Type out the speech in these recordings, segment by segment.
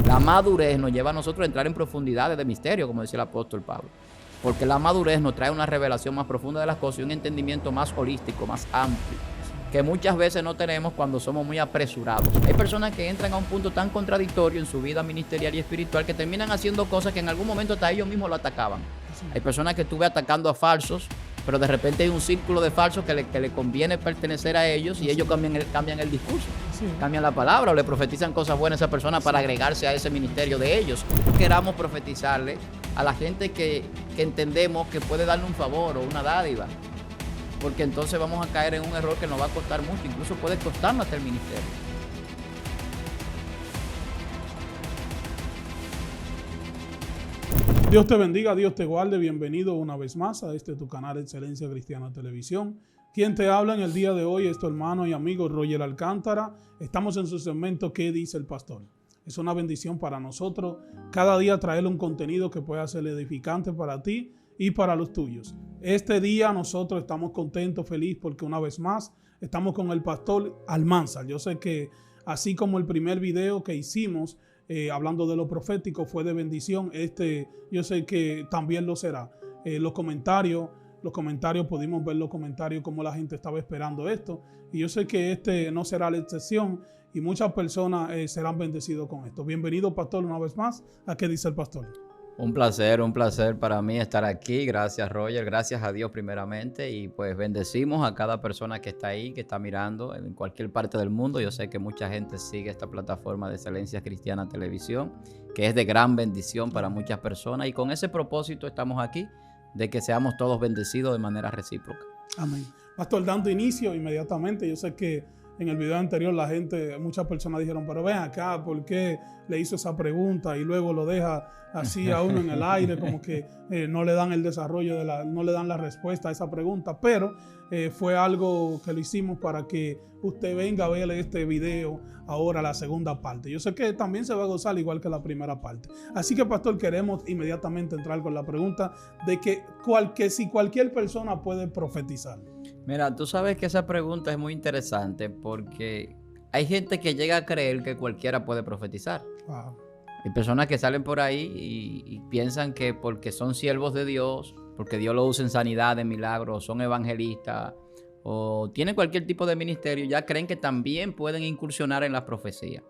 La madurez nos lleva a nosotros a entrar en profundidades de misterio, como decía el apóstol Pablo. Porque la madurez nos trae una revelación más profunda de las cosas y un entendimiento más holístico, más amplio, que muchas veces no tenemos cuando somos muy apresurados. Hay personas que entran a un punto tan contradictorio en su vida ministerial y espiritual que terminan haciendo cosas que en algún momento hasta ellos mismos lo atacaban. Hay personas que estuve atacando a falsos, pero de repente hay un círculo de falsos que le conviene pertenecer a ellos y ellos cambian el discurso, cambian la palabra o le profetizan cosas buenas a esa persona para agregarse a ese ministerio de ellos. Queramos profetizarle a la gente que entendemos que puede darle un favor o una dádiva, porque entonces vamos a caer en un error que nos va a costar mucho, incluso puede costarnos hasta el ministerio. Dios te bendiga, Dios te guarde. Bienvenido una vez más a tu canal Excelencia Cristiana Televisión. Quien te habla en el día de hoy es tu hermano y amigo Roger Alcántara. Estamos en su segmento ¿Qué dice el pastor? Es una bendición para nosotros cada día traerle un contenido que pueda ser edificante para ti y para los tuyos. Este día nosotros estamos contentos, felices, porque una vez más estamos con el pastor Almanzar. Yo sé que así como el primer video que hicimos hablando de lo profético fue de bendición, yo sé que también lo será. Los comentarios, pudimos ver los comentarios como la gente estaba esperando esto, y yo sé que no será la excepción y muchas personas serán bendecidos con esto. Bienvenido, pastor, una vez más a ¿Qué dice el pastor? Un placer para mí estar aquí. Gracias, Roger. Gracias a Dios primeramente. Y pues bendecimos a cada persona que está ahí, que está mirando en cualquier parte del mundo. Yo sé que mucha gente sigue esta plataforma de Excelencia Cristiana Televisión, que es de gran bendición para muchas personas. Y con ese propósito estamos aquí, de que seamos todos bendecidos de manera recíproca. Amén. Pastor, dando inicio inmediatamente, yo sé que en el video anterior muchas personas dijeron, pero ven acá, ¿por qué le hizo esa pregunta? Y luego lo deja así a uno en el aire, como que no le dan el desarrollo, no le dan la respuesta a esa pregunta. Pero fue algo que lo hicimos para que usted venga a ver este video ahora, la segunda parte. Yo sé que también se va a gozar igual que la primera parte. Así que, pastor, queremos inmediatamente entrar con la pregunta de que si cualquier persona puede profetizar. Mira, tú sabes que esa pregunta es muy interesante porque hay gente que llega a creer que cualquiera puede profetizar. Wow. Hay personas que salen por ahí y piensan que porque son siervos de Dios, porque Dios lo usa en sanidad, en milagros, son evangelistas o tienen cualquier tipo de ministerio, ya creen que también pueden incursionar en la profecía.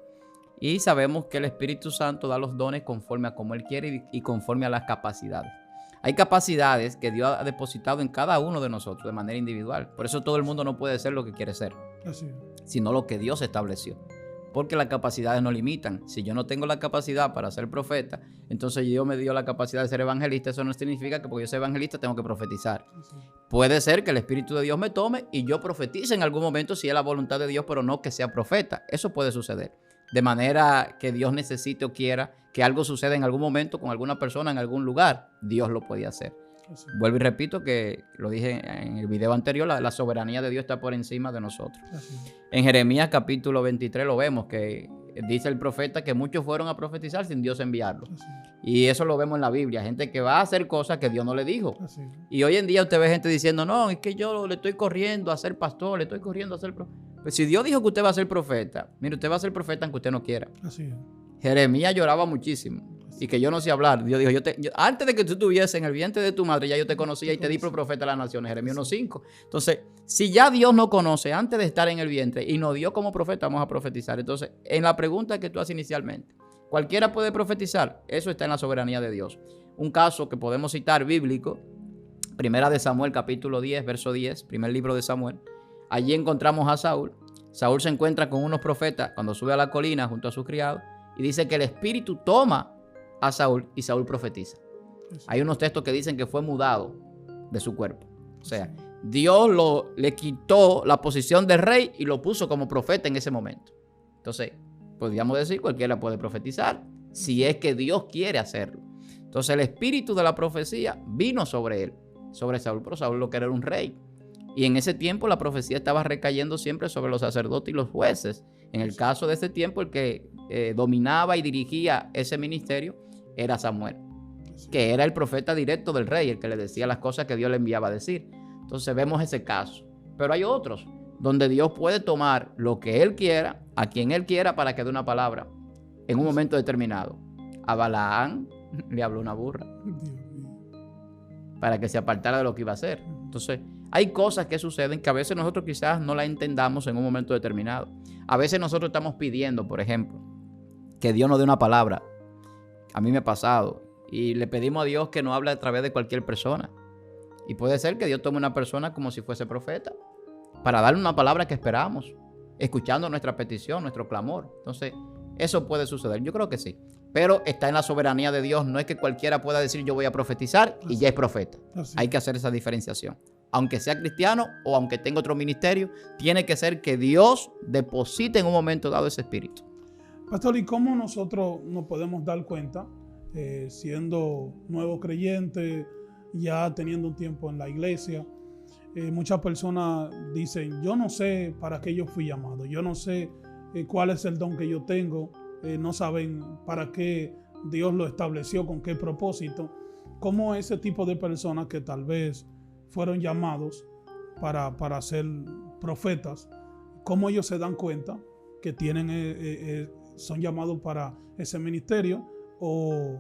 Y sabemos que el Espíritu Santo da los dones conforme a como Él quiere y conforme a las capacidades. Hay capacidades que Dios ha depositado en cada uno de nosotros de manera individual. Por eso todo el mundo no puede ser lo que quiere ser, sino lo que Dios estableció. Porque las capacidades no limitan. Si yo no tengo la capacidad para ser profeta, entonces Dios me dio la capacidad de ser evangelista. Eso no significa que porque yo soy evangelista tengo que profetizar. Puede ser que el Espíritu de Dios me tome y yo profetice en algún momento si es la voluntad de Dios, pero no que sea profeta. Eso puede suceder. De manera que Dios necesite o quiera que algo suceda en algún momento con alguna persona en algún lugar, Dios lo puede hacer. Vuelvo y repito que lo dije en el video anterior, la soberanía de Dios está por encima de nosotros. En Jeremías capítulo 23 lo vemos que dice el profeta que muchos fueron a profetizar sin Dios enviarlos. Y eso lo vemos en la Biblia, gente que va a hacer cosas que Dios no le dijo. Y hoy en día usted ve gente diciendo, no, es que yo le estoy corriendo a ser pastor, le estoy corriendo a ser profeta. Pues si Dios dijo que usted va a ser profeta, mire, usted va a ser profeta aunque usted no quiera. Jeremías lloraba muchísimo y que yo no sé hablar. Dios dijo, antes de que tú estuviese en el vientre de tu madre, ya yo te conocía y te di por profeta a las naciones. Jeremías 1:5. Entonces, si ya Dios nos conoce antes de estar en el vientre y nos dio como profeta, vamos a profetizar. Entonces, en la pregunta que tú haces inicialmente, ¿cualquiera puede profetizar? Eso está en la soberanía de Dios. Un caso que podemos citar bíblico, Primera de Samuel, capítulo 10, verso 10, primer libro de Samuel. Allí encontramos a Saúl. Saúl se encuentra con unos profetas cuando sube a la colina junto a sus criados y dice que el Espíritu toma a Saúl y Saúl profetiza. Hay unos textos que dicen que fue mudado de su cuerpo. O sea, Dios le quitó la posición de rey y lo puso como profeta en ese momento. Entonces, podríamos decir cualquiera puede profetizar si es que Dios quiere hacerlo. Entonces, el espíritu de la profecía vino sobre él, sobre Saúl, pero Saúl lo que era un rey. Y en ese tiempo la profecía estaba recayendo siempre sobre los sacerdotes y los jueces. En el caso de ese tiempo, el que dominaba y dirigía ese ministerio era Samuel, que era el profeta directo del rey, el que le decía las cosas que Dios le enviaba a decir. Entonces vemos ese caso. Pero hay otros donde Dios puede tomar lo que Él quiera, a quien Él quiera, para que dé una palabra. en un momento determinado. A Balaán le habló una burra para que se apartara de lo que iba a hacer. Entonces, hay cosas que suceden que a veces nosotros quizás no las entendamos en un momento determinado. A veces nosotros estamos pidiendo, por ejemplo, que Dios nos dé una palabra. A mí me ha pasado. Y le pedimos a Dios que nos hable a través de cualquier persona. Y puede ser que Dios tome una persona como si fuese profeta, para darle una palabra que esperamos, escuchando nuestra petición, nuestro clamor. Entonces, eso puede suceder. Yo creo que sí. Pero está en la soberanía de Dios. No es que cualquiera pueda decir yo voy a profetizar y ya es profeta. Hay que hacer esa diferenciación. Aunque sea cristiano o aunque tenga otro ministerio, tiene que ser que Dios deposite en un momento dado ese espíritu. Pastor, ¿y cómo nosotros nos podemos dar cuenta, siendo nuevos creyentes, ya teniendo un tiempo en la iglesia? Muchas personas dicen, yo no sé para qué yo fui llamado, yo no sé cuál es el don que yo tengo, no saben para qué Dios lo estableció, con qué propósito. ¿Cómo ese tipo de personas que tal vez fueron llamados para ser profetas, cómo ellos se dan cuenta que son llamados para ese ministerio, o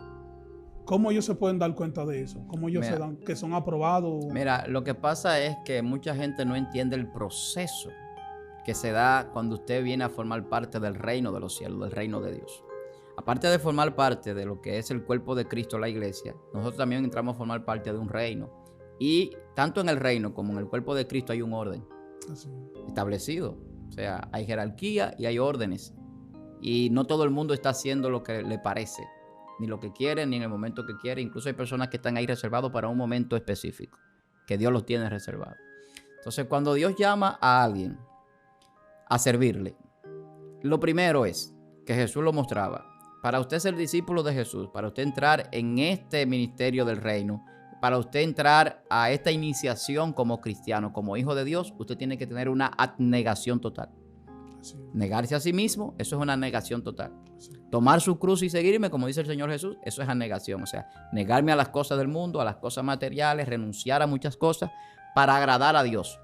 cómo ellos se pueden dar cuenta de eso? ¿Cómo ellos se dan que son aprobados? Mira, lo que pasa es que mucha gente no entiende el proceso que se da cuando usted viene a formar parte del reino de los cielos, del reino de Dios. Aparte de formar parte de lo que es el cuerpo de Cristo, la iglesia, nosotros también entramos a formar parte de un reino. Y tanto en el reino como en el cuerpo de Cristo hay un orden establecido. O sea, hay jerarquía y hay órdenes. Y no todo el mundo está haciendo lo que le parece, ni lo que quiere, ni en el momento que quiere. Incluso hay personas que están ahí reservados para un momento específico, que Dios los tiene reservados. Entonces, cuando Dios llama a alguien a servirle, lo primero es que Jesús lo mostraba. Para usted ser discípulo de Jesús, para usted entrar en este ministerio del reino, para usted entrar a esta iniciación como cristiano, como hijo de Dios, usted tiene que tener una abnegación total. Negarse a sí mismo, eso es una negación total. Tomar su cruz y seguirme, como dice el Señor Jesús, eso es abnegación. O sea, negarme a las cosas del mundo, a las cosas materiales, renunciar a muchas cosas para agradar a Dios.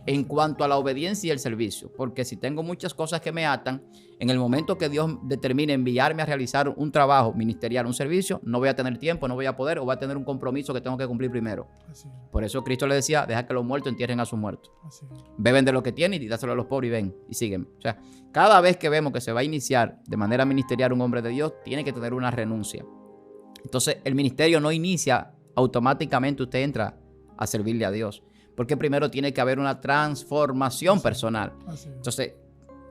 En cuanto a la obediencia y el servicio, porque si tengo muchas cosas que me atan, en el momento que Dios determine enviarme a realizar un trabajo ministerial, un servicio, no voy a tener tiempo, no voy a poder, o voy a tener un compromiso que tengo que cumplir primero. Por eso Cristo le decía, deja que los muertos entierren a sus muertos. Beben de lo que tienen y dáselo a los pobres y ven y siguen. O sea, cada vez que vemos que se va a iniciar de manera ministerial un hombre de Dios, tiene que tener una renuncia. Entonces, el ministerio no inicia automáticamente, usted entra a servirle a Dios. Porque primero tiene que haber una transformación personal. Entonces,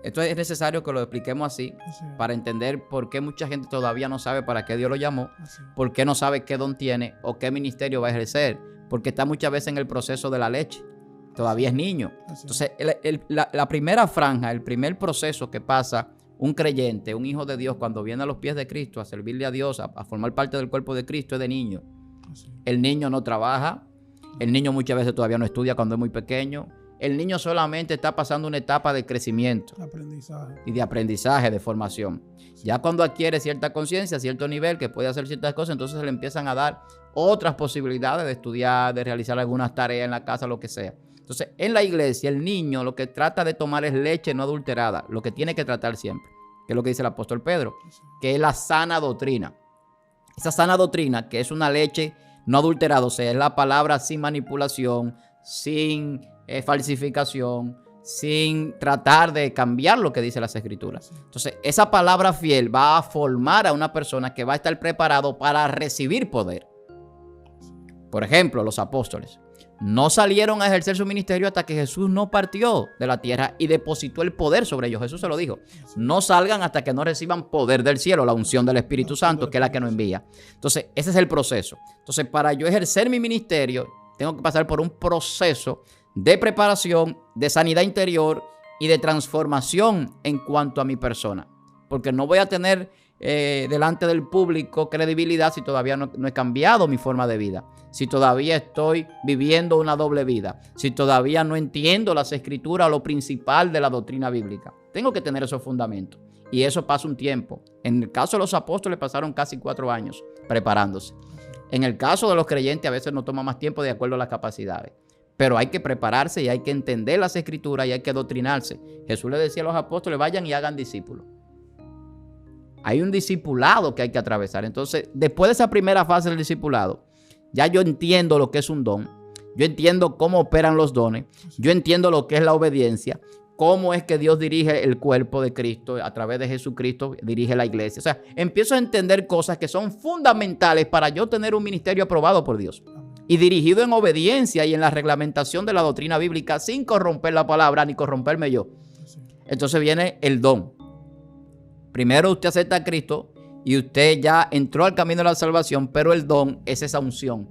esto es necesario que lo expliquemos así para entender por qué mucha gente todavía no sabe para qué Dios lo llamó, por qué no sabe qué don tiene o qué ministerio va a ejercer, porque está muchas veces en el proceso de la leche. Todavía es niño. Entonces, la primera franja, el primer proceso que pasa un creyente, un hijo de Dios, cuando viene a los pies de Cristo a servirle a Dios, a formar parte del cuerpo de Cristo, es de niño. El niño no trabaja. El niño muchas veces todavía no estudia cuando es muy pequeño. El niño solamente está pasando una etapa de crecimiento y de aprendizaje, de formación. Ya cuando adquiere cierta conciencia, cierto nivel, que puede hacer ciertas cosas, entonces se le empiezan a dar otras posibilidades de estudiar, de realizar algunas tareas en la casa, lo que sea. Entonces, en la iglesia, el niño lo que trata de tomar es leche no adulterada, lo que tiene que tratar siempre, que es lo que dice el apóstol Pedro, que es la sana doctrina. Esa sana doctrina, que es una leche no adulterado, o sea, es la palabra sin manipulación, sin falsificación, sin tratar de cambiar lo que dice las Escrituras. Entonces, esa palabra fiel va a formar a una persona que va a estar preparado para recibir poder. Por ejemplo, los apóstoles no salieron a ejercer su ministerio hasta que Jesús no partió de la tierra y depositó el poder sobre ellos. Jesús se lo dijo. No salgan hasta que no reciban poder del cielo, la unción del Espíritu Santo, que es la que nos envía. Entonces, ese es el proceso. Entonces, para yo ejercer mi ministerio, tengo que pasar por un proceso de preparación, de sanidad interior y de transformación en cuanto a mi persona. Porque no voy a tener delante del público credibilidad si todavía no he cambiado mi forma de vida, si todavía estoy viviendo una doble vida, si todavía no entiendo las Escrituras o lo principal de la doctrina bíblica. Tengo que tener esos fundamentos y eso pasa un tiempo. En el caso de los apóstoles pasaron casi 4 años preparándose. En el caso de los creyentes a veces nos toma más tiempo de acuerdo a las capacidades. Pero hay que prepararse y hay que entender las Escrituras y hay que doctrinarse. Jesús le decía a los apóstoles, vayan y hagan discípulos. Hay un discipulado que hay que atravesar. Entonces, después de esa primera fase del discipulado, ya yo entiendo lo que es un don. Yo entiendo cómo operan los dones. Yo entiendo lo que es la obediencia. Cómo es que Dios dirige el cuerpo de Cristo. A través de Jesucristo dirige la iglesia. O sea, empiezo a entender cosas que son fundamentales para yo tener un ministerio aprobado por Dios. Y dirigido en obediencia y en la reglamentación de la doctrina bíblica sin corromper la palabra ni corromperme yo. Entonces viene el don. Primero usted acepta a Cristo y usted ya entró al camino de la salvación, pero el don es esa unción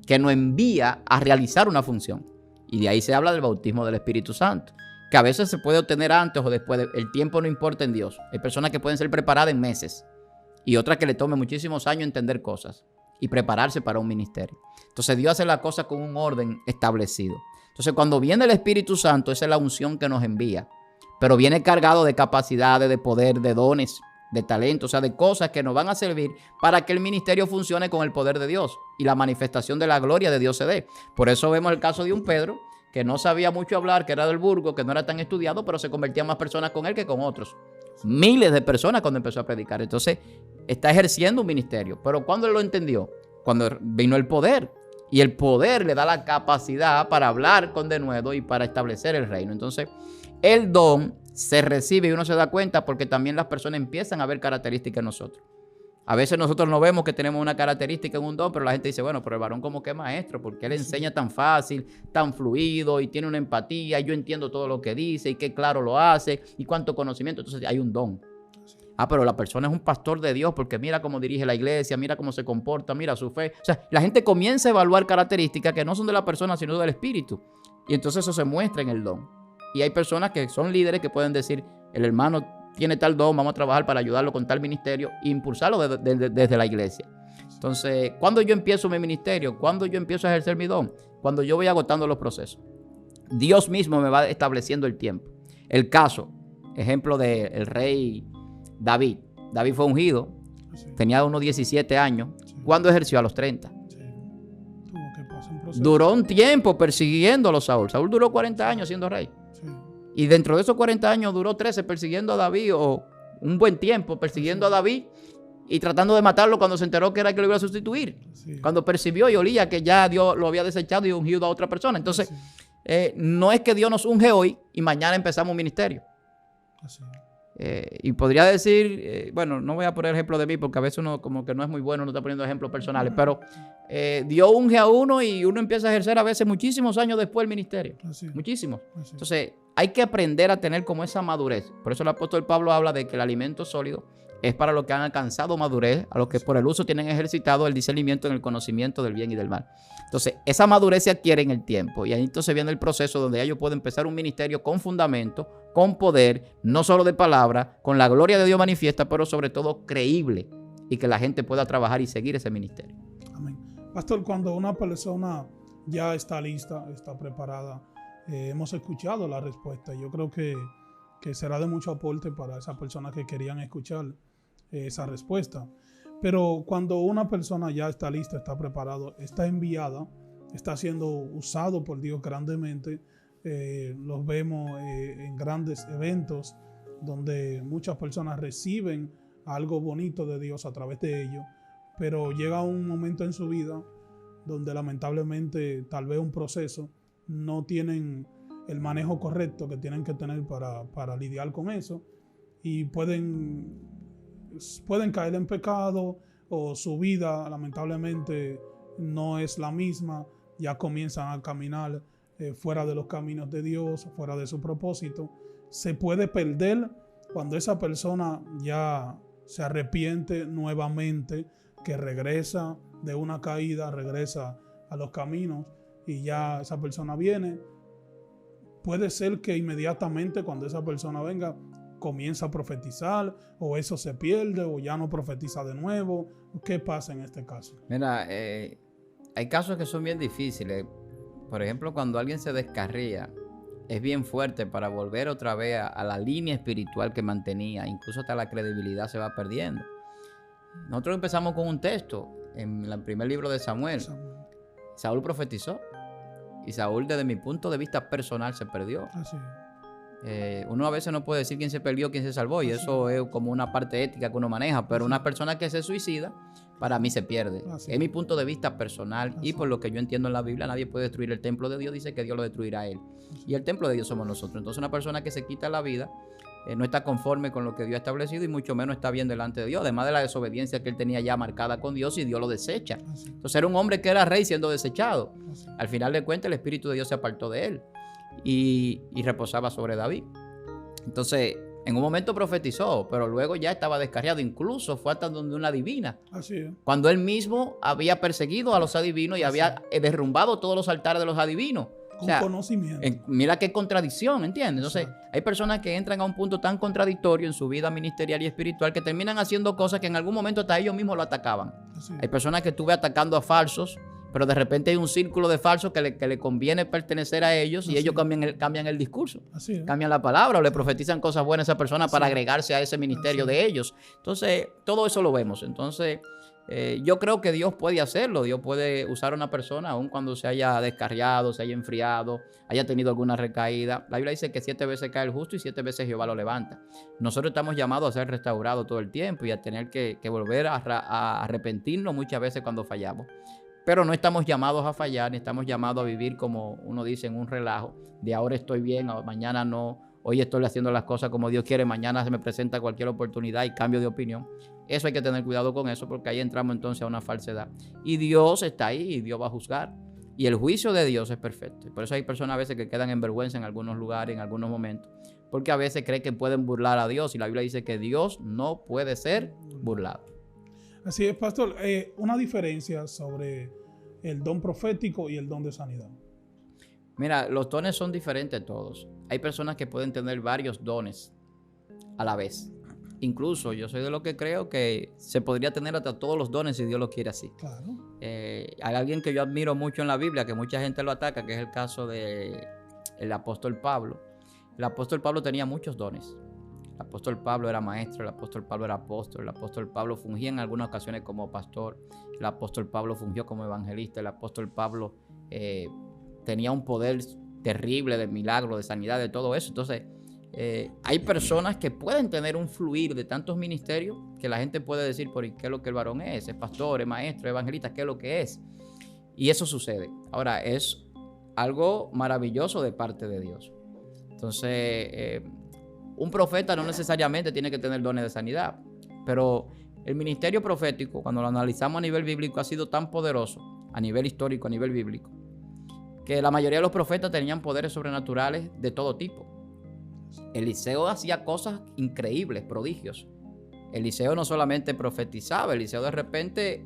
que nos envía a realizar una función. Y de ahí se habla del bautismo del Espíritu Santo, que a veces se puede obtener antes o después. El tiempo no importa en Dios. Hay personas que pueden ser preparadas en meses y otras que le tome muchísimos años entender cosas y prepararse para un ministerio. Entonces Dios hace la cosa con un orden establecido. Entonces cuando viene el Espíritu Santo, esa es la unción que nos envía. Pero viene cargado de capacidades, de poder, de dones, de talento, o sea, de cosas que nos van a servir para que el ministerio funcione con el poder de Dios y la manifestación de la gloria de Dios se dé. Por eso vemos el caso de un Pedro que no sabía mucho hablar, que era del burgo, que no era tan estudiado, pero se convertían más personas con él que con otros. Miles de personas cuando empezó a predicar. Entonces, está ejerciendo un ministerio. Pero ¿cuándo él lo entendió? Cuando vino el poder. Y el poder le da la capacidad para hablar con denuedo y para establecer el reino. Entonces, el don se recibe y uno se da cuenta porque también las personas empiezan a ver características en nosotros. A veces nosotros no vemos que tenemos una característica en un don, pero la gente dice, bueno, pero el varón como que es maestro, porque él enseña tan fácil, tan fluido y tiene una empatía, y yo entiendo todo lo que dice y qué claro lo hace y cuánto conocimiento. Entonces hay un don. Pero la persona es un pastor de Dios porque mira cómo dirige la iglesia, mira cómo se comporta, mira su fe. O sea, la gente comienza a evaluar características que no son de la persona, sino del espíritu. Y entonces eso se muestra en el don. Y hay personas que son líderes que pueden decir, el hermano tiene tal don, vamos a trabajar para ayudarlo con tal ministerio e impulsarlo desde la iglesia. Entonces, ¿cuándo yo empiezo mi ministerio? ¿Cuándo yo empiezo a ejercer mi don? Cuando yo voy agotando los procesos. Dios mismo me va estableciendo el tiempo. El caso, ejemplo del rey David. David fue ungido, tenía unos 17 años. ¿Cuándo ejerció? A los 30. Duró un tiempo persiguiéndolo a Saúl. Saúl duró 40 años siendo rey. Y dentro de esos 40 años duró 13 persiguiendo a David, o un buen tiempo persiguiendo a David y tratando de matarlo cuando se enteró que era el que lo iba a sustituir. Cuando percibió y olía que ya Dios lo había desechado y ungido a otra persona. Entonces, no es que Dios nos unge hoy y mañana empezamos un ministerio. Y podría decir, bueno, no voy a poner ejemplo de mí porque a veces uno como que no es muy bueno, no está poniendo ejemplos personales, pero Dios unge a uno y uno empieza a ejercer a veces muchísimos años después el ministerio. Muchísimos. Entonces, hay que aprender a tener como esa madurez. Por eso el apóstol Pablo habla de que el alimento sólido es para los que han alcanzado madurez, a los que por el uso tienen ejercitado el discernimiento en el conocimiento del bien y del mal. Entonces, esa madurez se adquiere en el tiempo y ahí entonces viene el proceso donde ellos pueden empezar un ministerio con fundamento, con poder, no solo de palabra, con la gloria de Dios manifiesta, pero sobre todo creíble y que la gente pueda trabajar y seguir ese ministerio. Amén. Pastor, cuando una persona ya está lista, está preparada, hemos escuchado la respuesta. Yo creo que será de mucho aporte para esas personas que querían escuchar esa respuesta. Pero cuando una persona ya está lista, está preparado, está enviada, está siendo usado por Dios grandemente, los vemos en grandes eventos donde muchas personas reciben algo bonito de Dios a través de ellos, pero llega un momento en su vida donde lamentablemente tal vez un proceso no tienen el manejo correcto que tienen que tener para lidiar con eso y pueden caer en pecado o su vida lamentablemente no es la misma, ya comienzan a caminar fuera de los caminos de Dios, fuera de su propósito. Se puede perder cuando esa persona ya se arrepiente nuevamente, que regresa de una caída, regresa a los caminos y ya esa persona viene. Puede ser que inmediatamente cuando esa persona venga comienza a profetizar, o eso se pierde, o ya no profetiza de nuevo. ¿Qué pasa en este caso? Mira, hay casos que son bien difíciles. Por ejemplo, cuando alguien se descarría, es bien fuerte para volver otra vez a la línea espiritual que mantenía. Incluso hasta la credibilidad se va perdiendo. Nosotros empezamos con un texto en el primer libro de Samuel. Saúl profetizó. Y Saúl, desde mi punto de vista personal, se perdió. Uno a veces no puede decir quién se perdió, quién se salvó, y eso es como una parte ética que uno maneja, pero una persona que se suicida, para mí se pierde. Es mi punto de vista personal y por lo que yo entiendo en la Biblia, nadie puede destruir el templo de Dios, dice que Dios lo destruirá a él. Y el templo de Dios somos nosotros. Entonces una persona que se quita la vida no está conforme con lo que Dios ha establecido y mucho menos está bien delante de Dios, además de la desobediencia que él tenía ya marcada con Dios y Dios lo desecha. Entonces era un hombre que era rey siendo desechado. Al final de cuentas el Espíritu de Dios se apartó de él y reposaba sobre David. Entonces en un momento profetizó, pero luego ya estaba descarriado. Incluso fue hasta donde una adivina. Así es. Cuando él mismo había perseguido a los adivinos y había derrumbado todos los altares de los adivinos. Con conocimiento. Mira qué contradicción, ¿entiendes? Entonces, Exacto. hay personas que entran a un punto tan contradictorio en su vida ministerial y espiritual que terminan haciendo cosas que en algún momento hasta ellos mismos lo atacaban. Así es. Hay personas que estuve atacando a falsos, pero de repente hay un círculo de falsos que le conviene pertenecer a ellos y ellos cambian el discurso, Así es. cambian la palabra o le profetizan cosas buenas a esa persona para agregarse a ese ministerio de ellos. Entonces, todo eso lo vemos. Entonces, yo creo que Dios puede hacerlo. Dios puede usar a una persona aun cuando se haya descarriado, se haya enfriado, haya tenido alguna recaída. La Biblia dice que 7 veces cae el justo y 7 veces Jehová lo levanta. Nosotros estamos llamados a ser restaurados todo el tiempo y a tener que volver a arrepentirnos muchas veces cuando fallamos. Pero no estamos llamados a fallar, ni estamos llamados a vivir como uno dice en un relajo, de ahora estoy bien, mañana no, hoy estoy haciendo las cosas como Dios quiere, mañana se me presenta cualquier oportunidad y cambio de opinión. Eso hay que tener cuidado con eso porque ahí entramos entonces a una falsedad. Y Dios está ahí y Dios va a juzgar. Y el juicio de Dios es perfecto. Y por eso hay personas a veces que quedan en vergüenza en algunos lugares, en algunos momentos, porque a veces creen que pueden burlar a Dios y la Biblia dice que Dios no puede ser burlado. Así es, pastor. Una diferencia sobre el don profético y el don de sanidad. Mira, los dones son diferentes todos. Hay personas que pueden tener varios dones a la vez. Incluso yo soy de los que creo que se podría tener hasta todos los dones si Dios lo quiere así. Claro. Hay alguien que yo admiro mucho en la Biblia, que mucha gente lo ataca, que es el caso del apóstol Pablo. El apóstol Pablo tenía muchos dones. El apóstol Pablo era maestro, el apóstol Pablo era apóstol, el apóstol Pablo fungía en algunas ocasiones como pastor, el apóstol Pablo fungió como evangelista, el apóstol Pablo tenía un poder terrible de milagro, de sanidad, de todo eso. Entonces, hay personas que pueden tener un fluir de tantos ministerios que la gente puede decir, ¿por qué es lo que el varón es? ¿Es pastor, es maestro, es evangelista? ¿Qué es lo que es? Y eso sucede. Ahora, es algo maravilloso de parte de Dios. Entonces, un profeta no necesariamente tiene que tener dones de sanidad, pero el ministerio profético, cuando lo analizamos a nivel bíblico, ha sido tan poderoso, a nivel histórico, a nivel bíblico, que la mayoría de los profetas tenían poderes sobrenaturales de todo tipo. Eliseo hacía cosas increíbles, prodigios. Eliseo no solamente profetizaba, Eliseo de repente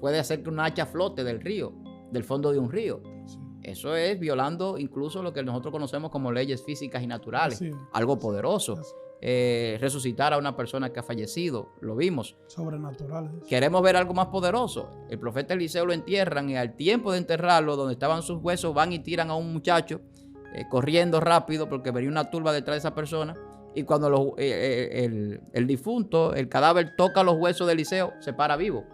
puede hacer que una hacha flote del río, del fondo de un río. Sí. Eso es violando incluso lo que nosotros conocemos como leyes físicas y naturales. Sí. Algo poderoso. Resucitar a una persona que ha fallecido, lo vimos. Sobrenaturales. Queremos ver algo más poderoso. El profeta Eliseo lo entierran y al tiempo de enterrarlo, donde estaban sus huesos, van y tiran a un muchacho corriendo rápido porque venía una turba detrás de esa persona. Y cuando el difunto, el cadáver toca los huesos de Eliseo, se para vivo.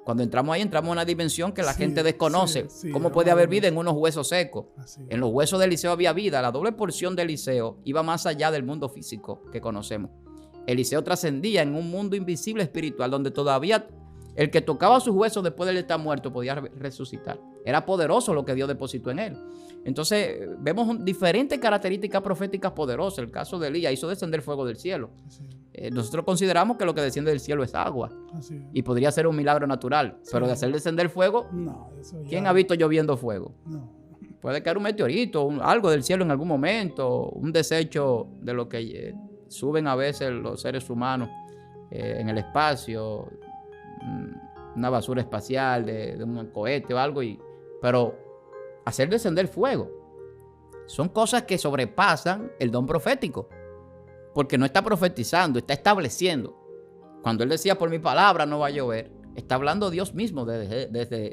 Cuando entramos ahí, entramos en una dimensión que la gente desconoce. ¿Cómo puede haber vida en unos huesos secos? En los huesos de Eliseo había vida. La doble porción de Eliseo iba más allá del mundo físico que conocemos. Eliseo trascendía en un mundo invisible espiritual donde todavía el que tocaba sus huesos después de él estar muerto podía resucitar. Era poderoso lo que Dios depositó en él. Entonces vemos diferentes características proféticas poderosas. El caso de Elías hizo descender fuego del cielo. Nosotros consideramos que lo que desciende del cielo es agua. Y podría ser un milagro natural. Pero de hacer descender fuego, no, eso ya... ¿quién ha visto lloviendo fuego? No. Puede caer un meteorito, algo del cielo en algún momento, un desecho de lo que suben a veces los seres humanos en el espacio, una basura espacial de un cohete o algo, pero hacer descender fuego son cosas que sobrepasan el don profético, porque no está profetizando, está estableciendo. Cuando él decía por mi palabra no va a llover, está hablando Dios mismo desde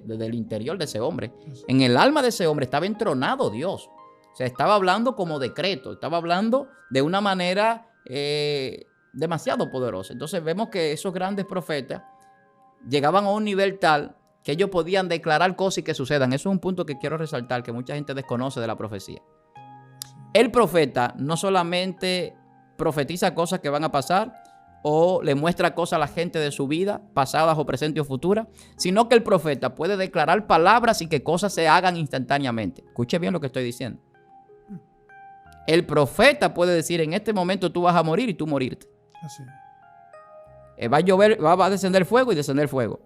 el interior de ese hombre. En el alma de ese hombre estaba entronado Dios. O sea, estaba hablando como decreto, estaba hablando de una manera demasiado poderosa. Entonces vemos que esos grandes profetas llegaban a un nivel tal que ellos podían declarar cosas y que sucedan. Eso es un punto que quiero resaltar, que mucha gente desconoce de la profecía. El profeta no solamente profetiza cosas que van a pasar o le muestra cosas a la gente de su vida, pasadas o presentes o futuras, sino que el profeta puede declarar palabras y que cosas se hagan instantáneamente. Escuche bien lo que estoy diciendo. El profeta puede decir: en este momento tú vas a morir y tú morirte. Así. Va a llover, va a descender fuego y descender fuego.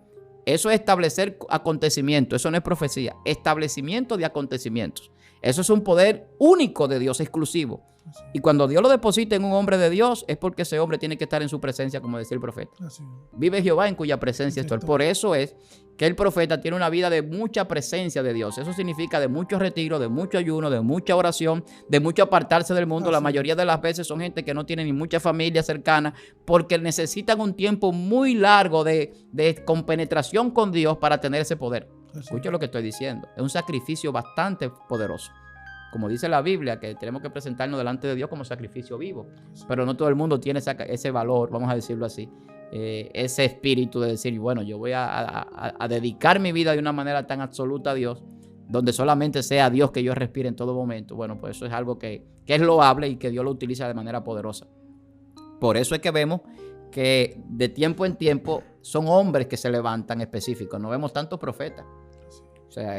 Eso es establecer acontecimientos, eso no es profecía, establecimiento de acontecimientos. Eso es un poder único de Dios, exclusivo. Así. Y cuando Dios lo deposita en un hombre de Dios, es porque ese hombre tiene que estar en su presencia, como decía el profeta. Así. Vive Jehová en cuya presencia estoy. Por eso es que el profeta tiene una vida de mucha presencia de Dios. Eso significa de mucho retiro, de mucho ayuno, de mucha oración, de mucho apartarse del mundo. La mayoría de las veces son gente que no tiene ni mucha familia cercana porque necesitan un tiempo muy largo de compenetración con Dios para tener ese poder. Escucha lo que estoy diciendo. Es un sacrificio bastante poderoso. Como dice la Biblia, que tenemos que presentarnos delante de Dios como sacrificio vivo. Pero no todo el mundo tiene ese valor, vamos a decirlo así. Ese espíritu de decir, bueno, yo voy a dedicar mi vida de una manera tan absoluta a Dios, donde solamente sea Dios que yo respire en todo momento. Bueno, pues eso es algo que es loable y que Dios lo utiliza de manera poderosa. Por eso es que vemos que de tiempo en tiempo son hombres que se levantan específicos. No vemos tantos profetas. O sea,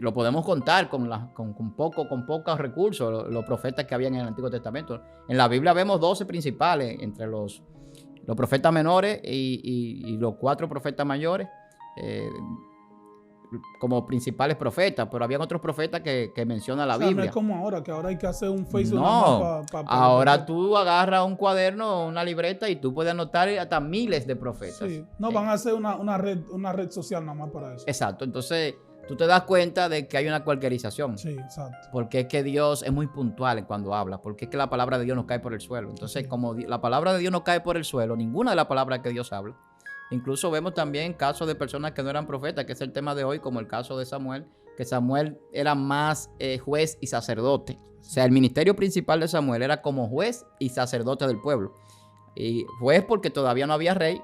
lo podemos contar con pocos recursos, los profetas que habían en el Antiguo Testamento. En la Biblia vemos 12 principales, entre los profetas menores y los 4 profetas mayores, como principales profetas, pero habían otros profetas que menciona la Biblia. No es como ahora, que ahora hay que hacer un Facebook. No, ahora tú agarras un cuaderno, una libreta y tú puedes anotar hasta miles de profetas. Sí, no, van a hacer una red social nada más para eso. Exacto, entonces tú te das cuenta de que hay una cualquierización. Sí, exacto. Porque es que Dios es muy puntual cuando habla, porque es que la palabra de Dios no cae por el suelo. Entonces, sí, como la palabra de Dios no cae por el suelo, ninguna de las palabras que Dios habla. Incluso vemos también casos de personas que no eran profetas, que es el tema de hoy, como el caso de Samuel, que Samuel era más juez y sacerdote. O sea, el ministerio principal de Samuel era como juez y sacerdote del pueblo. Y juez porque todavía no había rey.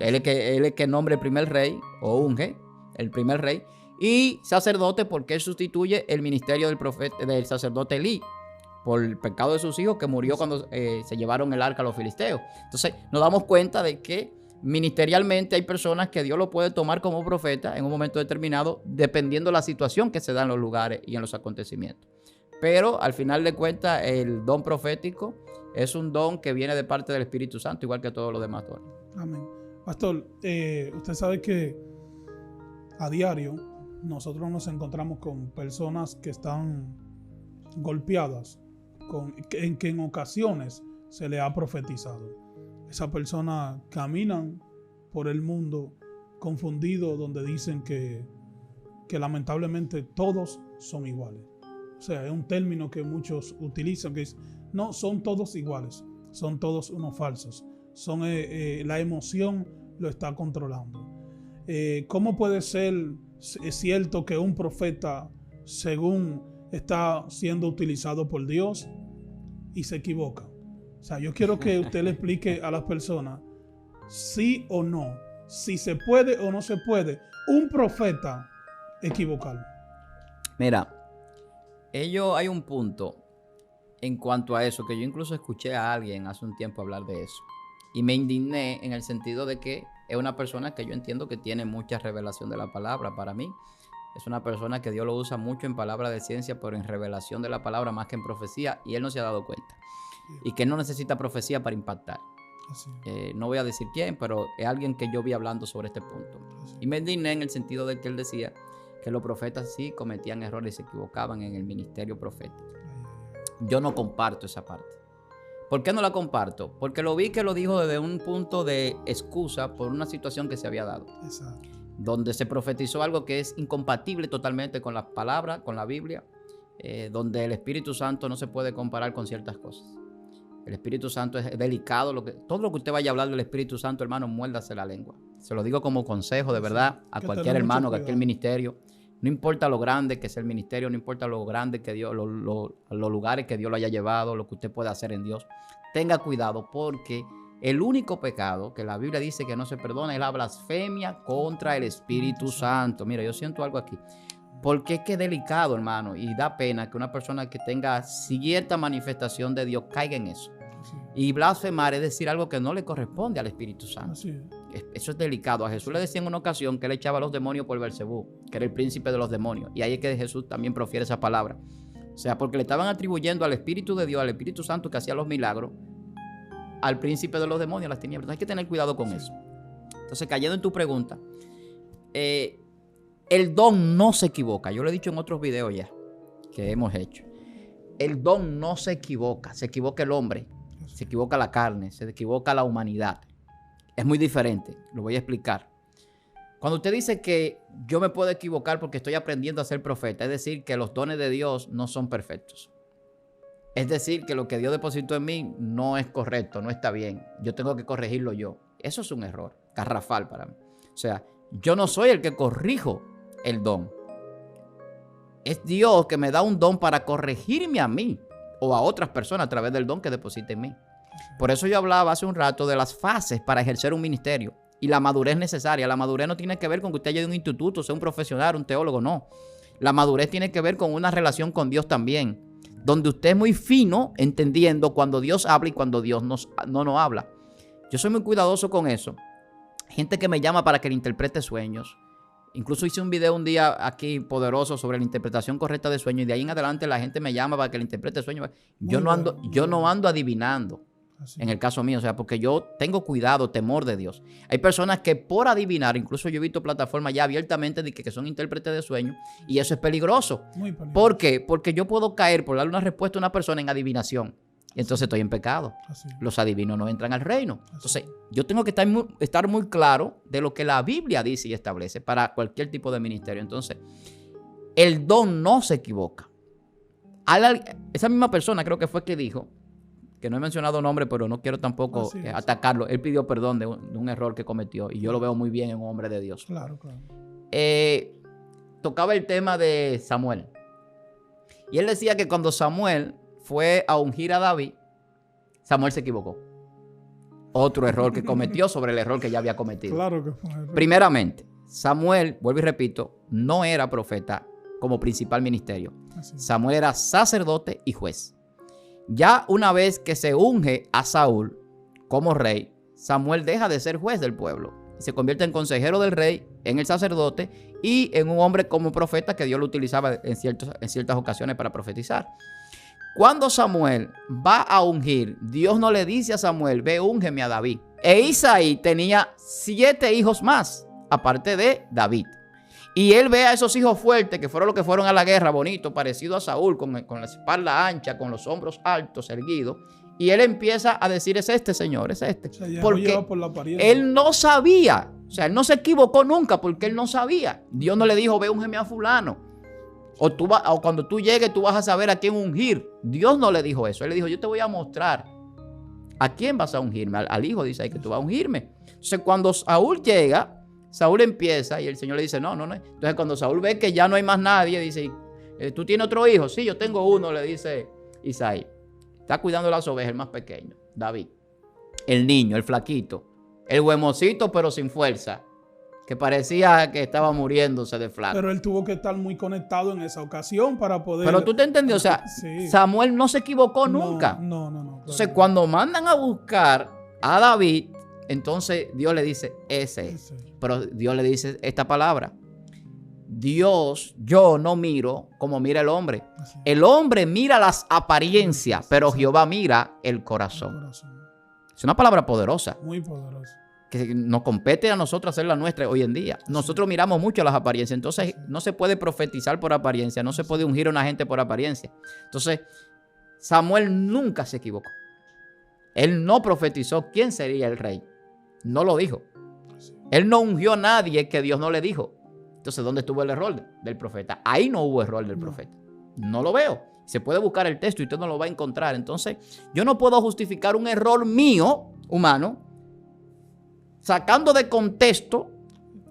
Él es que nombra el primer rey, o unge el primer rey. Y sacerdote porque él sustituye el ministerio del sacerdote Elí por el pecado de sus hijos, que murió cuando se llevaron el arca a los filisteos. Entonces nos damos cuenta de que ministerialmente hay personas que Dios lo puede tomar como profeta en un momento determinado, dependiendo de la situación que se da en los lugares y en los acontecimientos. Pero al final de cuentas, el don profético es un don que viene de parte del Espíritu Santo, igual que todos los demás dones. Amén. Pastor, usted sabe que a diario nosotros nos encontramos con personas que están golpeadas, en que en ocasiones se le ha profetizado. Esas personas caminan por el mundo confundidos, donde dicen que lamentablemente todos son iguales. O sea, es un término que muchos utilizan, que es, no, son todos iguales, son todos unos falsos. La emoción lo está controlando. ¿Cómo puede ser cierto que un profeta, según está siendo utilizado por Dios, y se equivoca? O sea, yo quiero que usted le explique a las personas sí o no, si se puede o no se puede un profeta equivocar. Mira, hay un punto en cuanto a eso, que yo incluso escuché a alguien hace un tiempo hablar de eso. Y me indigné en el sentido de que es una persona que yo entiendo que tiene mucha revelación de la palabra. Para mí, es una persona que Dios lo usa mucho en palabra de ciencia, pero en revelación de la palabra más que en profecía, y él no se ha dado cuenta. Y que él no necesita profecía para impactar. No voy a decir quién, pero es alguien que yo vi hablando sobre este punto. Y me indigné en el sentido de que él decía que los profetas sí cometían errores y se equivocaban en el ministerio profético. Yo no comparto esa parte. ¿Por qué no la comparto? Porque lo vi que lo dijo desde un punto de excusa por una situación que se había dado. Exacto. Donde se profetizó algo que es incompatible totalmente con las palabras, con la Biblia, donde el Espíritu Santo no se puede comparar con ciertas cosas. El Espíritu Santo es delicado. Todo lo que usted vaya a hablar del Espíritu Santo, hermano, muérdase la lengua. Se lo digo como consejo de verdad a cualquier hermano, a cualquier ministerio. No importa lo grande que sea el ministerio, no importa lo grande que Dios, los lugares que Dios lo haya llevado, lo que usted pueda hacer en Dios. Tenga cuidado, porque el único pecado que la Biblia dice que no se perdona es la blasfemia contra el Espíritu Santo. Mira, yo siento algo aquí. Porque es que es delicado, hermano, y da pena que una persona que tenga cierta manifestación de Dios caiga en eso. Y blasfemar es decir algo que no le corresponde al Espíritu Santo. Eso es delicado. A Jesús le decía en una ocasión que él echaba a los demonios por Belcebú, que era el príncipe de los demonios. Y ahí es que Jesús también profiere esa palabra. O sea, porque le estaban atribuyendo al Espíritu de Dios, al Espíritu Santo que hacía los milagros, al príncipe de los demonios, las tinieblas. Entonces hay que tener cuidado con eso. Entonces, cayendo en tu pregunta, el don no se equivoca. Yo lo he dicho en otros videos ya que hemos hecho. El don no se equivoca. Se equivoca el hombre, se equivoca la carne, se equivoca la humanidad. Es muy diferente. Lo voy a explicar. Cuando usted dice que yo me puedo equivocar porque estoy aprendiendo a ser profeta, es decir, que los dones de Dios no son perfectos. Es decir, que lo que Dios depositó en mí no es correcto, no está bien. Yo tengo que corregirlo yo. Eso es un error garrafal para mí. O sea, yo no soy el que corrijo el don. Es Dios que me da un don para corregirme a mí o a otras personas a través del don que deposita en mí. Por eso yo hablaba hace un rato de las fases para ejercer un ministerio y la madurez necesaria. La madurez no tiene que ver con que usted haya ido a un instituto, sea un profesional, un teólogo, no. La madurez tiene que ver con una relación con Dios también, donde usted es muy fino entendiendo cuando Dios habla y cuando Dios no nos habla. Yo soy muy cuidadoso con eso. Gente que me llama para que le interprete sueños. Incluso hice un video un día aquí poderoso sobre la interpretación correcta de sueños y de ahí en adelante la gente me llama para que le interprete sueños. Yo no ando adivinando. En el caso mío, o sea, porque yo tengo cuidado, temor de Dios. Hay personas que por adivinar, incluso yo he visto plataformas ya abiertamente de que son intérpretes de sueños y eso es peligroso. Muy peligroso. ¿Por qué? Porque yo puedo caer por darle una respuesta a una persona en adivinación. Y entonces estoy en pecado. Los adivinos no entran al reino. Entonces, yo tengo que estar muy claro de lo que la Biblia dice y establece para cualquier tipo de ministerio. Entonces, el don no se equivoca. Esa misma persona creo que fue que dijo, que no he mencionado nombre, pero no quiero tampoco atacarlo. Él pidió perdón de un error que cometió y yo lo veo muy bien en un hombre de Dios. Claro. Tocaba el tema de Samuel. Y él decía que cuando Samuel fue a ungir a David, Samuel se equivocó. Otro error que cometió sobre el error que ya había cometido. Claro que fue. Primeramente, Samuel, vuelvo y repito, no era profeta como principal ministerio. Samuel era sacerdote y juez. Ya una vez que se unge a Saúl como rey, Samuel deja de ser juez del pueblo y se convierte en consejero del rey, en el sacerdote y en un hombre como profeta que Dios lo utilizaba en ciertas ocasiones para profetizar. Cuando Samuel va a ungir, Dios no le dice a Samuel, ve, úngeme a David. E Isaí tenía 7 hijos más, aparte de David. Y él ve a esos hijos fuertes, que fueron los que fueron a la guerra, bonito, parecido a Saúl, con la espalda ancha, con los hombros altos, erguidos. Y él empieza a decir, es este, señor, es este. O sea, porque él no sabía, o sea, él no se equivocó nunca porque él no sabía. Dios no le dijo, ve, úngeme a fulano. O cuando tú llegues, tú vas a saber a quién ungir. Dios no le dijo eso. Él le dijo, yo te voy a mostrar a quién vas a ungirme. Al hijo dice ahí que tú vas a ungirme. Entonces, cuando Saúl llega, Saúl empieza y el Señor le dice, no. Entonces, cuando Saúl ve que ya no hay más nadie, dice, ¿tú tienes otro hijo? Sí, yo tengo uno, le dice Isaí. Está cuidando las ovejas, el más pequeño, David. El niño, el flaquito, el huemosito, pero sin fuerza, que parecía que estaba muriéndose de flaco. Pero él tuvo que estar muy conectado en esa ocasión para poder... Pero tú te entendí, o sea, sí. Samuel no se equivocó nunca. No. Entonces, cuando mandan a buscar a David, entonces Dios le dice, ese. Pero Dios le dice esta palabra. Dios, yo no miro como mira el hombre. El hombre mira las apariencias, pero Jehová mira el corazón. Es una palabra poderosa. Muy poderosa. Que nos compete a nosotros hacer la nuestra hoy en día. Nosotros miramos mucho las apariencias. Entonces, no se puede profetizar por apariencia. No se puede ungir a una gente por apariencia. Entonces, Samuel nunca se equivocó. Él no profetizó quién sería el rey. No lo dijo. Él no ungió a nadie que Dios no le dijo. Entonces, ¿dónde estuvo el error del profeta? Ahí no hubo error del profeta. No lo veo. Se puede buscar el texto y usted no lo va a encontrar. Entonces, yo no puedo justificar un error mío, humano, sacando de contexto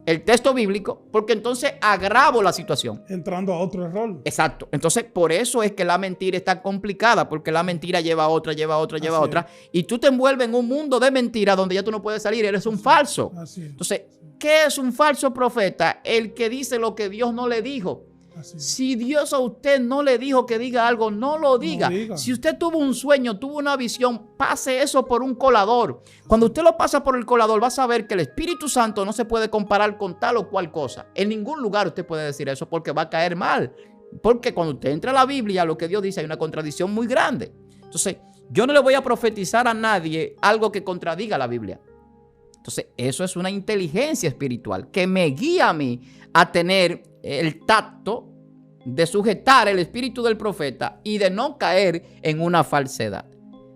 el texto bíblico, porque entonces agravo la situación. Entrando a otro error. Exacto. Entonces, por eso es que la mentira está complicada, porque la mentira lleva a otra. Y tú te envuelves en un mundo de mentira donde ya tú no puedes salir, eres un falso. Entonces, ¿qué es un falso profeta? El que dice lo que Dios no le dijo. Si Dios a usted no le dijo que diga algo, no lo diga. Si usted tuvo un sueño, tuvo una visión, pase eso por un colador. Cuando usted lo pasa por el colador, va a saber que el Espíritu Santo no se puede comparar con tal o cual cosa. En ningún lugar usted puede decir eso porque va a caer mal. Porque cuando usted entra a la Biblia, lo que Dios dice, hay una contradicción muy grande. Entonces, yo no le voy a profetizar a nadie algo que contradiga la Biblia. Entonces, eso es una inteligencia espiritual que me guía a mí a tener el tacto de sujetar el espíritu del profeta y de no caer en una falsedad.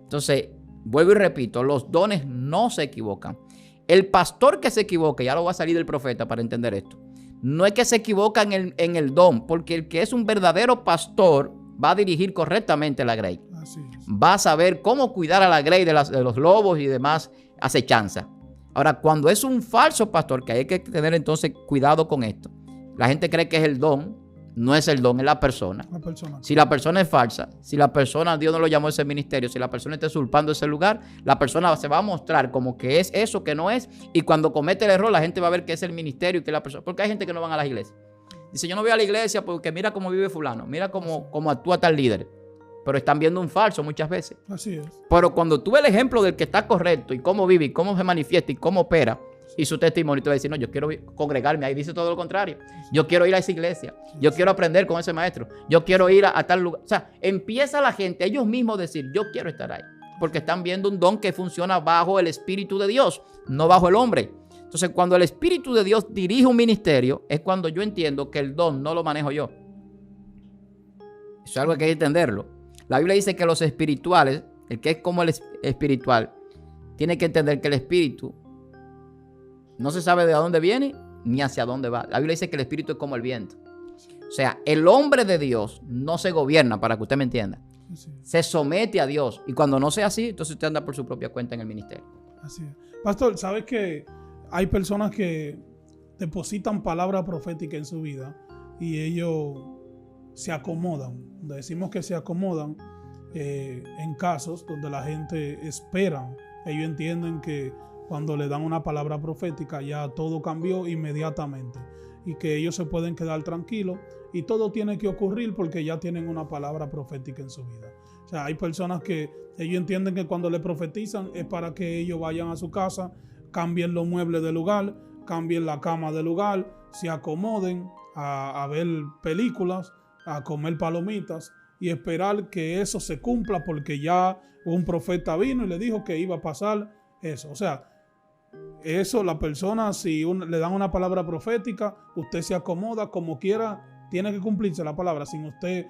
Entonces, vuelvo y repito, los dones no se equivocan. El pastor que se equivoca, ya lo va a salir del profeta para entender esto, no es que se equivoca en el don, porque el que es un verdadero pastor va a dirigir correctamente la grey. Va a saber cómo cuidar a la grey de los lobos y demás acechanza. Ahora, cuando es un falso pastor, que hay que tener entonces cuidado con esto. La gente cree que es el don, no es el don, es la persona. Si la persona es falsa, si la persona, Dios no lo llamó a ese ministerio, si la persona está usurpando ese lugar, la persona se va a mostrar como que es eso que no es, y cuando comete el error, la gente va a ver que es el ministerio y que es la persona. Porque hay gente que no van a las iglesias. Dice, yo no voy a la iglesia porque mira cómo vive fulano, mira cómo actúa tal líder. Pero están viendo un falso muchas veces. Así es. Pero cuando tú ves el ejemplo del que está correcto y cómo vive y cómo se manifiesta y cómo opera y su testimonio, tú vas a decir, no, yo quiero congregarme. Ahí dice todo lo contrario. Yo quiero ir a esa iglesia. Yo quiero aprender con ese maestro. Yo quiero ir a tal lugar. O sea, empieza la gente, ellos mismos decir, yo quiero estar ahí. Porque están viendo un don que funciona bajo el Espíritu de Dios, no bajo el hombre. Entonces, cuando el Espíritu de Dios dirige un ministerio, es cuando yo entiendo que el don no lo manejo yo. Eso es algo que hay que entenderlo. La Biblia dice que los espirituales, el que es como el espiritual, tiene que entender que el espíritu no se sabe de dónde viene ni hacia dónde va. La Biblia dice que el espíritu es como el viento. O sea, el hombre de Dios no se gobierna, para que usted me entienda. Se somete a Dios. Y cuando no sea así, entonces usted anda por su propia cuenta en el ministerio. Así es. Pastor, ¿sabes que hay personas que depositan palabra profética en su vida y ellos se acomodan? Decimos que se acomodan en casos donde la gente espera. Ellos entienden que cuando le dan una palabra profética ya todo cambió inmediatamente y que ellos se pueden quedar tranquilos y todo tiene que ocurrir porque ya tienen una palabra profética en su vida. O sea, hay personas que ellos entienden que cuando le profetizan es para que ellos vayan a su casa, cambien los muebles de lugar, cambien la cama de lugar, se acomoden a ver películas, a comer palomitas y esperar que eso se cumpla porque ya un profeta vino y le dijo que iba a pasar eso. O sea, eso la persona, si le dan una palabra profética, usted se acomoda como quiera, tiene que cumplirse la palabra sin usted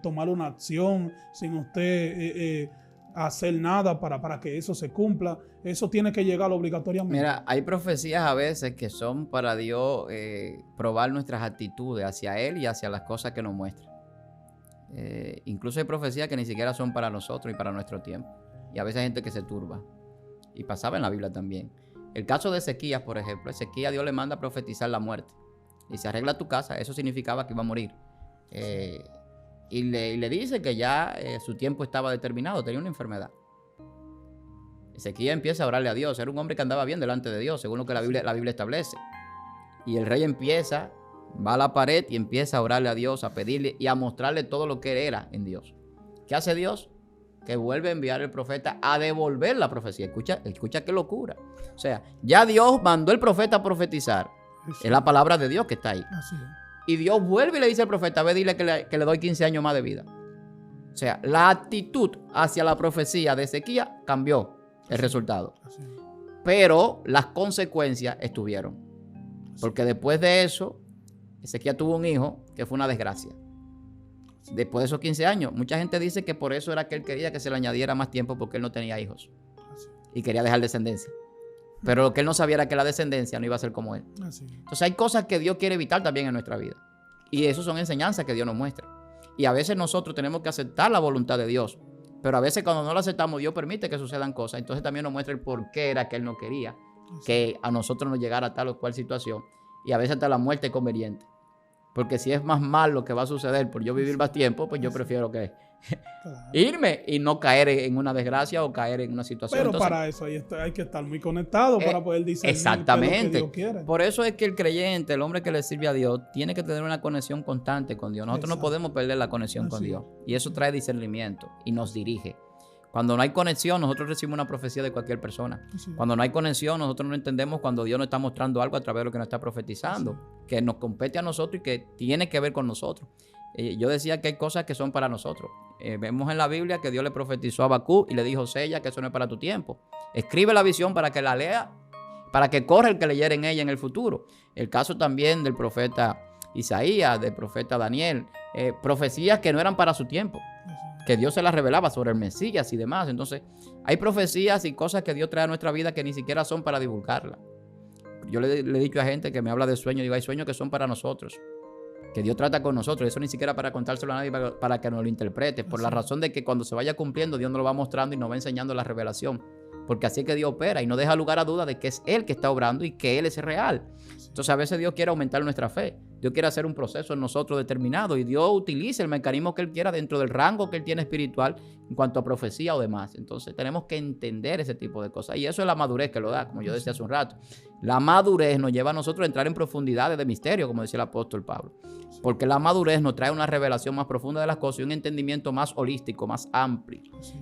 tomar una acción, sin usted hacer nada para que eso se cumpla. Eso tiene que llegar obligatoriamente. Mira, hay profecías a veces que son para Dios probar nuestras actitudes hacia Él y hacia las cosas que nos muestra. Incluso hay profecías que ni siquiera son para nosotros y para nuestro tiempo. Y a veces hay gente que se turba. Y pasaba en la Biblia también. El caso de Ezequías, por ejemplo. Ezequías, Dios le manda a profetizar la muerte. Y se arregla tu casa. Eso significaba que iba a morir. Y le dice que ya su tiempo estaba determinado. Tenía una enfermedad. Ezequías empieza a orarle a Dios. Era un hombre que andaba bien delante de Dios, según lo que la Biblia establece. Y el rey empieza, va a la pared y empieza a orarle a Dios, a pedirle y a mostrarle todo lo que era en Dios. ¿Qué hace Dios? Que vuelve a enviar el profeta a devolver la profecía. Escucha qué locura. O sea, ya Dios mandó el profeta a profetizar. Es la palabra de Dios que está ahí. Así es. Y Dios vuelve y le dice al profeta, ve, dile que le doy 15 años más de vida. O sea, la actitud hacia la profecía de Ezequías cambió el resultado. Así es. Pero las consecuencias estuvieron. Porque después de eso, Ezequías tuvo un hijo que fue una desgracia. Después de esos 15 años, mucha gente dice que por eso era que él quería que se le añadiera más tiempo porque él no tenía hijos. Y quería dejar descendencia. Pero lo que él no sabía era que la descendencia no iba a ser como él. Entonces hay cosas que Dios quiere evitar también en nuestra vida. Y eso son enseñanzas que Dios nos muestra. Y a veces nosotros tenemos que aceptar la voluntad de Dios. Pero a veces cuando no la aceptamos, Dios permite que sucedan cosas. Entonces también nos muestra el por qué era que Él no quería que a nosotros nos llegara tal o cual situación. Y a veces hasta la muerte es conveniente. Porque si es más mal lo que va a suceder por yo vivir más tiempo, pues yo prefiero que Claro. irme y no caer en una desgracia o caer en una situación. Pero Entonces, para eso hay que estar muy conectado para poder discernir qué es lo que exactamente. Dios quiere. Por eso es que el creyente, el hombre que le sirve a Dios, tiene que tener una conexión constante con Dios. Nosotros no Exacto. podemos perder la conexión con Así Dios. es. Y eso trae discernimiento y nos dirige. Cuando no hay conexión, nosotros recibimos una profecía de cualquier persona. Así es. Cuando no hay conexión, nosotros no entendemos cuando Dios nos está mostrando algo a través de lo que nos está profetizando, que nos compete a nosotros y que tiene que ver con nosotros. Yo decía que hay cosas que son para nosotros. Vemos en la Biblia que Dios le profetizó a Habacuc y le dijo: sella, que eso no es para tu tiempo. Escribe la visión para que la lea, para que corra el que leyera en ella en el futuro. El caso también del profeta Isaías, del profeta Daniel, profecías que no eran para su tiempo, que Dios se las revelaba sobre el Mesías y demás. Entonces, hay profecías y cosas que Dios trae a nuestra vida que ni siquiera son para divulgarla. Yo le he dicho a gente que me habla de sueños, digo, hay sueños que son para nosotros, que Dios trata con nosotros. Eso ni siquiera para contárselo a nadie, para que nos lo interprete, por la razón de que cuando se vaya cumpliendo, Dios nos lo va mostrando y nos va enseñando la revelación. Porque así es que Dios opera y no deja lugar a duda de que es Él que está obrando y que Él es real. Entonces, a veces Dios quiere aumentar nuestra fe. Dios quiere hacer un proceso en nosotros determinado y Dios utiliza el mecanismo que Él quiera dentro del rango que Él tiene espiritual en cuanto a profecía o demás. Entonces, tenemos que entender ese tipo de cosas. Y eso es la madurez que lo da, como yo decía hace un rato. La madurez nos lleva a nosotros a entrar en profundidades de misterio, como decía el apóstol Pablo. Porque la madurez nos trae una revelación más profunda de las cosas y un entendimiento más holístico, más amplio,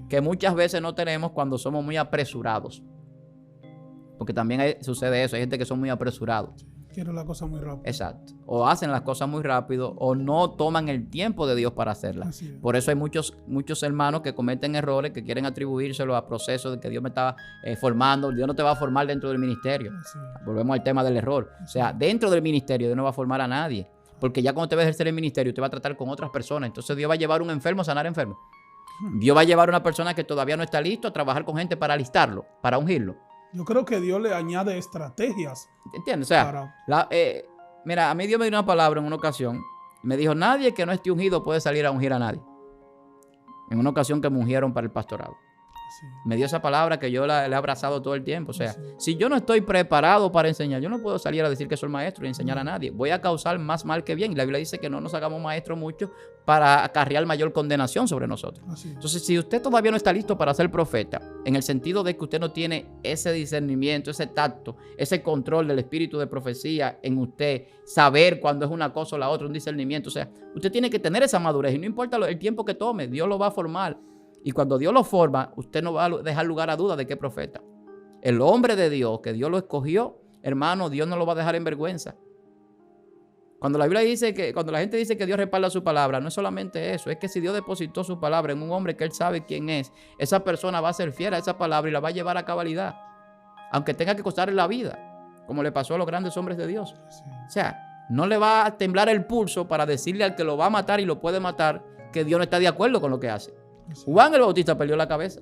que muchas veces no tenemos cuando somos muy apresurados. Porque también sucede eso, hay gente que son muy apresurados. Quiero la cosa muy rápido. Exacto. O hacen las cosas muy rápido o no toman el tiempo de Dios para hacerlas. Por eso hay muchos hermanos que cometen errores, que quieren atribuírselo a procesos de que Dios me está formando. Dios no te va a formar dentro del ministerio. Volvemos al tema del error. O sea, dentro del ministerio Dios no va a formar a nadie. Porque ya cuando te va a ejercer el ministerio, te va a tratar con otras personas. Entonces Dios va a llevar a un enfermo a sanar enfermo. Dios va a llevar a una persona que todavía no está listo a trabajar con gente para alistarlo, para ungirlo. Yo creo que Dios le añade estrategias. ¿Entiendes? O sea, mira, a mí Dios me dio una palabra en una ocasión. Me dijo: nadie que no esté ungido puede salir a ungir a nadie. En una ocasión que me ungieron para el pastorado. Sí. Me dio esa palabra que yo le he abrazado todo el tiempo. O sea, si yo no estoy preparado para enseñar, yo no puedo salir a decir que soy maestro y enseñar a nadie. Voy a causar más mal que bien. Y la Biblia dice que no nos hagamos maestros mucho para acarrear mayor condenación sobre nosotros. Entonces, si usted todavía no está listo para ser profeta, en el sentido de que usted no tiene ese discernimiento, ese tacto, ese control del espíritu de profecía en usted, saber cuándo es una cosa o la otra, un discernimiento. O sea, usted tiene que tener esa madurez y no importa el tiempo que tome, Dios lo va a formar. Y cuando Dios lo forma, usted no va a dejar lugar a duda de qué profeta. El hombre de Dios, que Dios lo escogió, hermano, Dios no lo va a dejar en vergüenza. Cuando la Biblia dice cuando la gente dice que Dios respalda su palabra, no es solamente eso, es que si Dios depositó su palabra en un hombre que él sabe quién es, esa persona va a ser fiel a esa palabra y la va a llevar a cabalidad, aunque tenga que costarle la vida, como le pasó a los grandes hombres de Dios. O sea, no le va a temblar el pulso para decirle al que lo va a matar y lo puede matar que Dios no está de acuerdo con lo que hace. Juan el Bautista perdió la cabeza.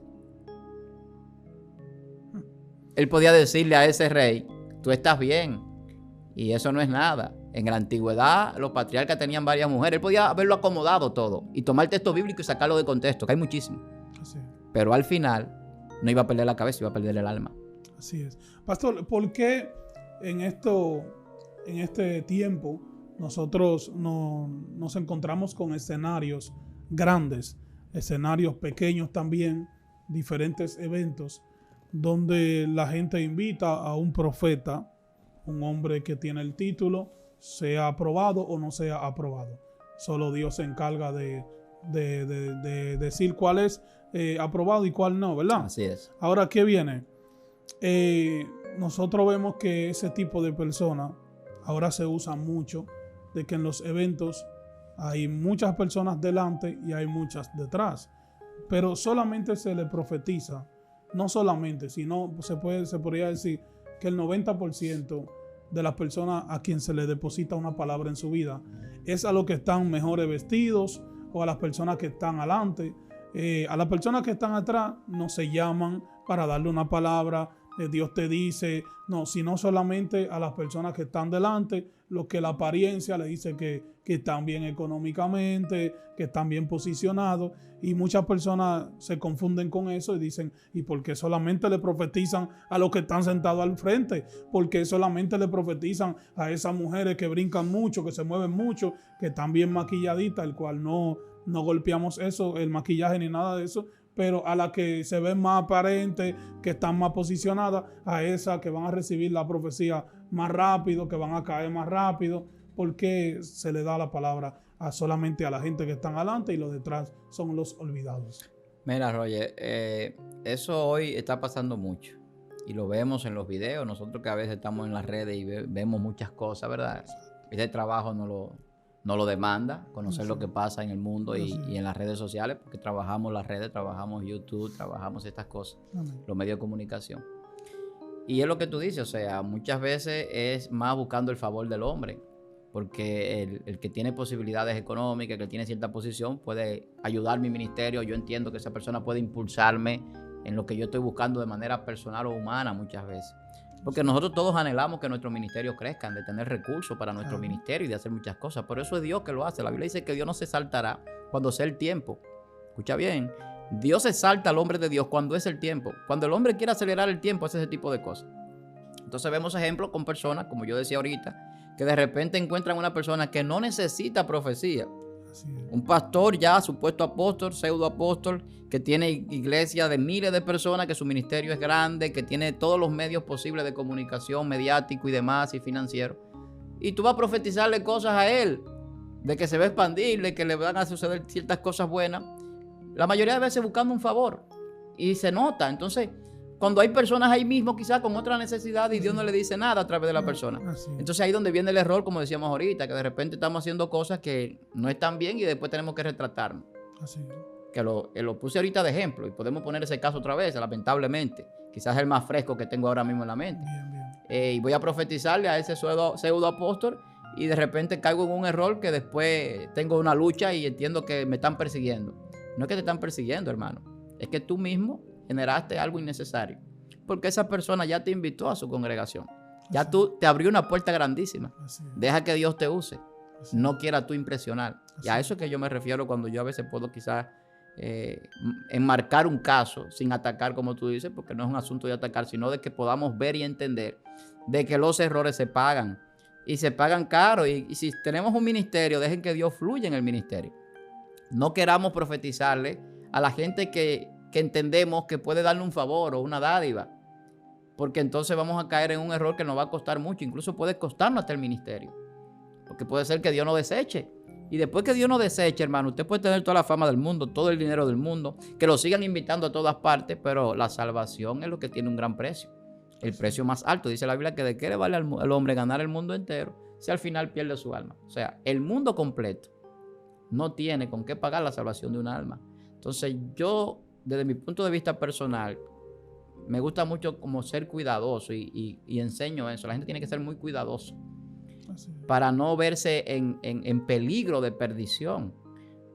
Él podía decirle a ese rey: tú estás bien. Y eso no es nada. En la antigüedad los patriarcas tenían varias mujeres. Él podía haberlo acomodado todo y tomar el texto bíblico y sacarlo de contexto, que hay muchísimo. Pero al final no iba a perder la cabeza, iba a perder el alma. Así es. Pastor, ¿por qué en este tiempo nosotros nos encontramos con escenarios grandes, escenarios pequeños también, diferentes eventos, donde la gente invita a un profeta, un hombre que tiene el título, sea aprobado o no sea aprobado? Solo Dios se encarga de decir cuál es aprobado y cuál no, ¿verdad? Así es. Ahora, ¿qué viene? Nosotros vemos que ese tipo de personas ahora se usa mucho, de que en los eventos hay muchas personas delante y hay muchas detrás, pero solamente se le profetiza, no solamente, sino se podría decir que el 90% de las personas a quien se le deposita una palabra en su vida es a los que están mejores vestidos o a las personas que están adelante. A las personas que están atrás no se llaman para darle una palabra, Dios te dice, no, sino solamente a las personas que están delante, lo que la apariencia le dice que están bien económicamente, que están bien posicionados, y muchas personas se confunden con eso y dicen: ¿y por qué solamente le profetizan a los que están sentados al frente? ¿Por qué solamente le profetizan a esas mujeres que brincan mucho, que se mueven mucho, que están bien maquilladitas, el cual no no golpeamos eso, el maquillaje ni nada de eso, pero a la que se ven más aparentes, que están más posicionadas, a esas que van a recibir la profecía más rápido, que van a caer más rápido, porque se le da la palabra solamente a la gente que están adelante y los detrás son los olvidados. Mira, Roger, eso hoy está pasando mucho y lo vemos en los videos. Nosotros que a veces estamos en las redes y vemos muchas cosas, ¿verdad? Este trabajo no lo demanda, conocer lo que pasa en el mundo y en las redes sociales, porque trabajamos las redes, trabajamos YouTube, trabajamos estas cosas, los medios de comunicación. Y es lo que tú dices, o sea, muchas veces es más buscando el favor del hombre, porque el que tiene posibilidades económicas, que tiene cierta posición, puede ayudar mi ministerio. Yo entiendo que esa persona puede impulsarme en lo que yo estoy buscando de manera personal o humana muchas veces. Porque nosotros todos anhelamos que nuestros ministerios crezcan, de tener recursos para nuestro ministerio y de hacer muchas cosas. Pero eso es Dios que lo hace. La Biblia dice que Dios no se exaltará cuando sea el tiempo. Escucha bien, Dios exalta al hombre de Dios cuando es el tiempo. Cuando el hombre quiere acelerar el tiempo, hace ese tipo de cosas. Entonces vemos ejemplos con personas, como yo decía ahorita, que de repente encuentran una persona que no necesita profecía. Un pastor ya, supuesto apóstol, pseudo apóstol, que tiene iglesia de miles de personas, que su ministerio es grande, que tiene todos los medios posibles de comunicación, mediático y demás, y financiero. Y tú vas a profetizarle cosas a él, de que se va a expandir, de que le van a suceder ciertas cosas buenas. La mayoría de veces buscando un favor. Y se nota. Entonces, cuando hay personas ahí mismo quizás con otra necesidad y Dios no le dice nada a través de la persona. Entonces ahí es donde viene el error, como decíamos ahorita, que de repente estamos haciendo cosas que no están bien y después tenemos que retratarnos. Que lo puse ahorita de ejemplo y podemos poner ese caso otra vez, lamentablemente. Quizás es el más fresco que tengo ahora mismo en la mente. Y voy a profetizarle a ese pseudo apóstol y de repente caigo en un error que después tengo una lucha y entiendo que me están persiguiendo. No es que te están persiguiendo, hermano. Es que tú mismo generaste algo innecesario, porque esa persona ya te invitó a su congregación, ya tú te abrió una puerta grandísima. Deja que Dios te use, no quiera tú impresionar. Y a eso es que yo me refiero cuando yo a veces puedo quizás enmarcar un caso sin atacar, como tú dices, porque no es un asunto de atacar, sino de que podamos ver y entender de que los errores se pagan y se pagan caro. Y si tenemos un ministerio, dejen que Dios fluya en el ministerio. No queramos profetizarle a la gente que entendemos que puede darle un favor o una dádiva, porque entonces vamos a caer en un error que nos va a costar mucho, incluso puede costarnos hasta el ministerio, porque puede ser que Dios nos deseche, y después que Dios nos deseche, hermano, usted puede tener toda la fama del mundo, todo el dinero del mundo, que lo sigan invitando a todas partes, pero la salvación es lo que tiene un gran precio, el precio más alto. Dice la Biblia que de qué le vale al hombre ganar el mundo entero si al final pierde su alma. O sea, el mundo completo no tiene con qué pagar la salvación de un alma. Entonces yo, desde mi punto de vista personal, me gusta mucho como ser cuidadoso y enseño eso. La gente tiene que ser muy cuidadosa para no verse en peligro de perdición.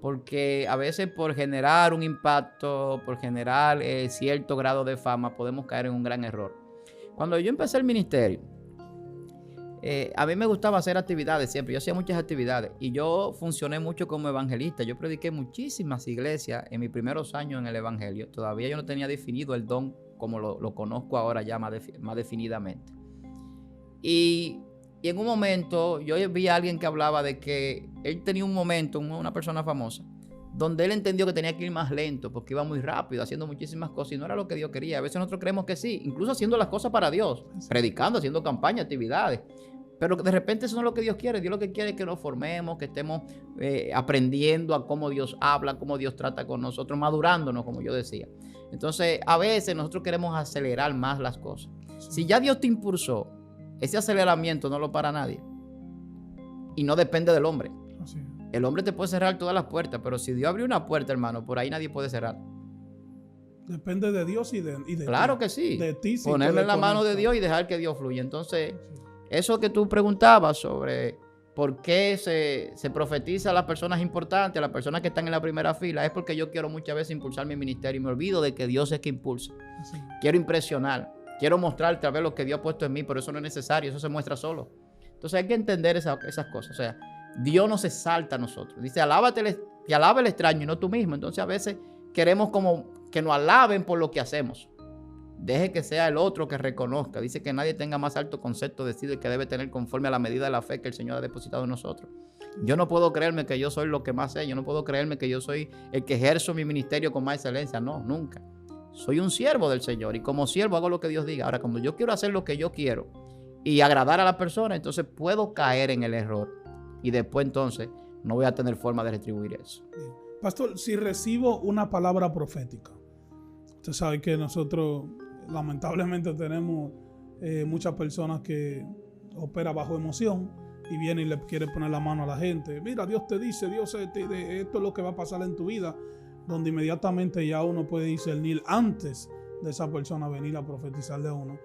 Porque a veces por generar un impacto, por generar cierto grado de fama, podemos caer en un gran error. Cuando yo empecé el ministerio, a mí me gustaba hacer actividades siempre. Yo hacía muchas actividades y yo funcioné mucho como evangelista. Yo prediqué muchísimas iglesias en mis primeros años en el evangelio. Todavía yo no tenía definido el don como lo conozco ahora ya más definidamente. Y en un momento yo vi a alguien que hablaba de que él tenía un momento, una persona famosa, donde él entendió que tenía que ir más lento porque iba muy rápido, haciendo muchísimas cosas y no era lo que Dios quería. A veces nosotros creemos que sí, incluso haciendo las cosas para Dios, predicando, haciendo campañas, actividades. Pero de repente eso no es lo que Dios quiere. Dios lo que quiere es que nos formemos, que estemos aprendiendo a cómo Dios habla, cómo Dios trata con nosotros, madurándonos, como yo decía. Entonces, a veces nosotros queremos acelerar más las cosas. Si ya Dios te impulsó, ese aceleramiento no lo para nadie. Y no depende del hombre. El hombre te puede cerrar todas las puertas, pero si Dios abrió una puerta, hermano, por ahí nadie puede cerrar. Depende de Dios y de claro ti. que sí. De ti sí. Ponerle en la mano de Dios y dejar que Dios fluya. Entonces, eso que tú preguntabas sobre por qué se profetiza a las personas importantes, a las personas que están en la primera fila, es porque yo quiero muchas veces impulsar mi ministerio y me olvido de que Dios es que impulsa. Quiero impresionar, quiero mostrarte a ver lo que Dios ha puesto en mí, pero eso no es necesario, eso se muestra solo. Entonces hay que entender esas cosas. O sea, Dios no se salta a nosotros. Dice, que alabe el extraño y no tú mismo. Entonces a veces queremos como que nos alaben por lo que hacemos. Deje que sea el otro que reconozca. Dice que nadie tenga más alto concepto de sí del que debe tener conforme a la medida de la fe que el Señor ha depositado en nosotros. Yo no puedo creerme que yo soy lo que más sé. Yo no puedo creerme que yo soy el que ejerzo mi ministerio con más excelencia. No, nunca. Soy un siervo del Señor y como siervo hago lo que Dios diga. Ahora, cuando yo quiero hacer lo que yo quiero y agradar a la persona, entonces puedo caer en el error y después entonces no voy a tener forma de retribuir eso. Bien. Pastor, si recibo una palabra profética, usted sabe que nosotros lamentablemente tenemos muchas personas que operan bajo emoción y viene y le quiere poner la mano a la gente. Mira, Dios te dice, esto es lo que va a pasar en tu vida, donde inmediatamente ya uno puede discernir antes de esa persona venir a profetizarle a uno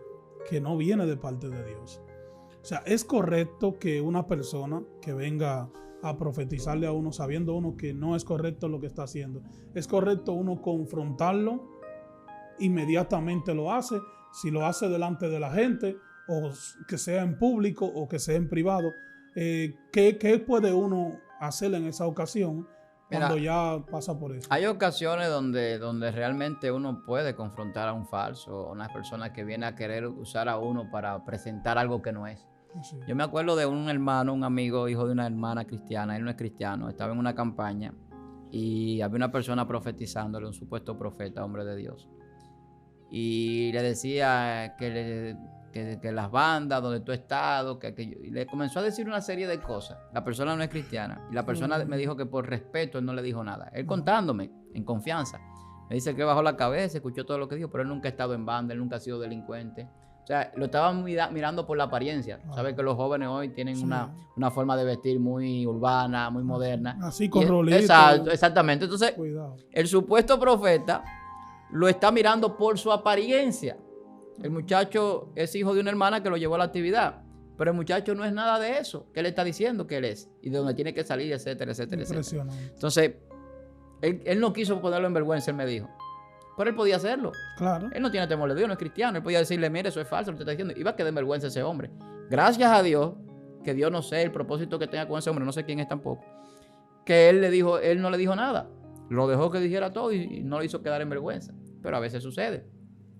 que no viene de parte de Dios. O sea, es correcto que una persona que venga a profetizarle a uno sabiendo uno que no es correcto lo que está haciendo, es correcto uno confrontarlo, inmediatamente lo hace, si lo hace delante de la gente o que sea en público o que sea en privado. ¿Qué puede uno hacer en esa ocasión cuando ya pasa por eso? Hay ocasiones donde realmente uno puede confrontar a un falso, a una persona que viene a querer usar a uno para presentar algo que no es. Sí. Yo me acuerdo de un hermano, un amigo, hijo de una hermana cristiana. Él no es cristiano, estaba en una campaña y había una persona profetizándole, un supuesto profeta, hombre de Dios. Y le decía que las bandas donde tú has estado, y le comenzó a decir una serie de cosas. La persona no es cristiana y la persona me dijo que por respeto él no le dijo nada. Él contándome en confianza. Me dice que bajó la cabeza, escuchó todo lo que dijo, pero él nunca ha estado en banda, él nunca ha sido delincuente. O sea, lo estaban mirando por la apariencia. Sabes que los jóvenes hoy tienen una forma de vestir muy urbana, muy moderna. Así con rolitos. Exactamente. Entonces, cuidado. El supuesto profeta lo está mirando por su apariencia. El muchacho es hijo de una hermana que lo llevó a la actividad, pero el muchacho no es nada de eso que él está diciendo que él es y de donde tiene que salir, etcétera, etcétera, etcétera. Entonces, él no quiso ponerlo en vergüenza, él me dijo. Pero él podía hacerlo. Claro. Él no tiene temor de Dios, no es cristiano. Él podía decirle, mire, eso es falso, lo que te está diciendo. Iba a quedar en vergüenza ese hombre. Gracias a Dios, que Dios no sé el propósito que tenga con ese hombre, no sé quién es tampoco, que él no le dijo nada. Lo dejó que dijera todo y no lo hizo quedar en vergüenza. Pero a veces sucede.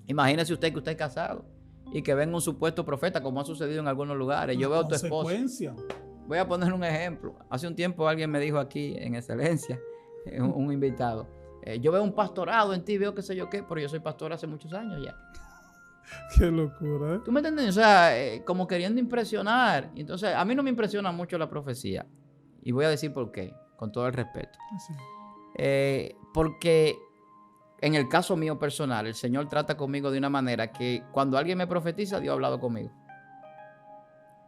Imagínese usted que usted es casado y que venga un supuesto profeta, como ha sucedido en algunos lugares. Yo veo a tu esposa. Voy a poner un ejemplo. Hace un tiempo alguien me dijo aquí en Excelencia, un invitado, yo veo un pastorado en ti, veo qué sé yo qué, pero yo soy pastor hace muchos años ya. Qué locura, ¿eh? ¿Tú me entiendes? O sea, como queriendo impresionar. Entonces, a mí no me impresiona mucho la profecía. Y voy a decir por qué, con todo el respeto. Porque en el caso mío personal, el Señor trata conmigo de una manera que cuando alguien me profetiza, Dios ha hablado conmigo.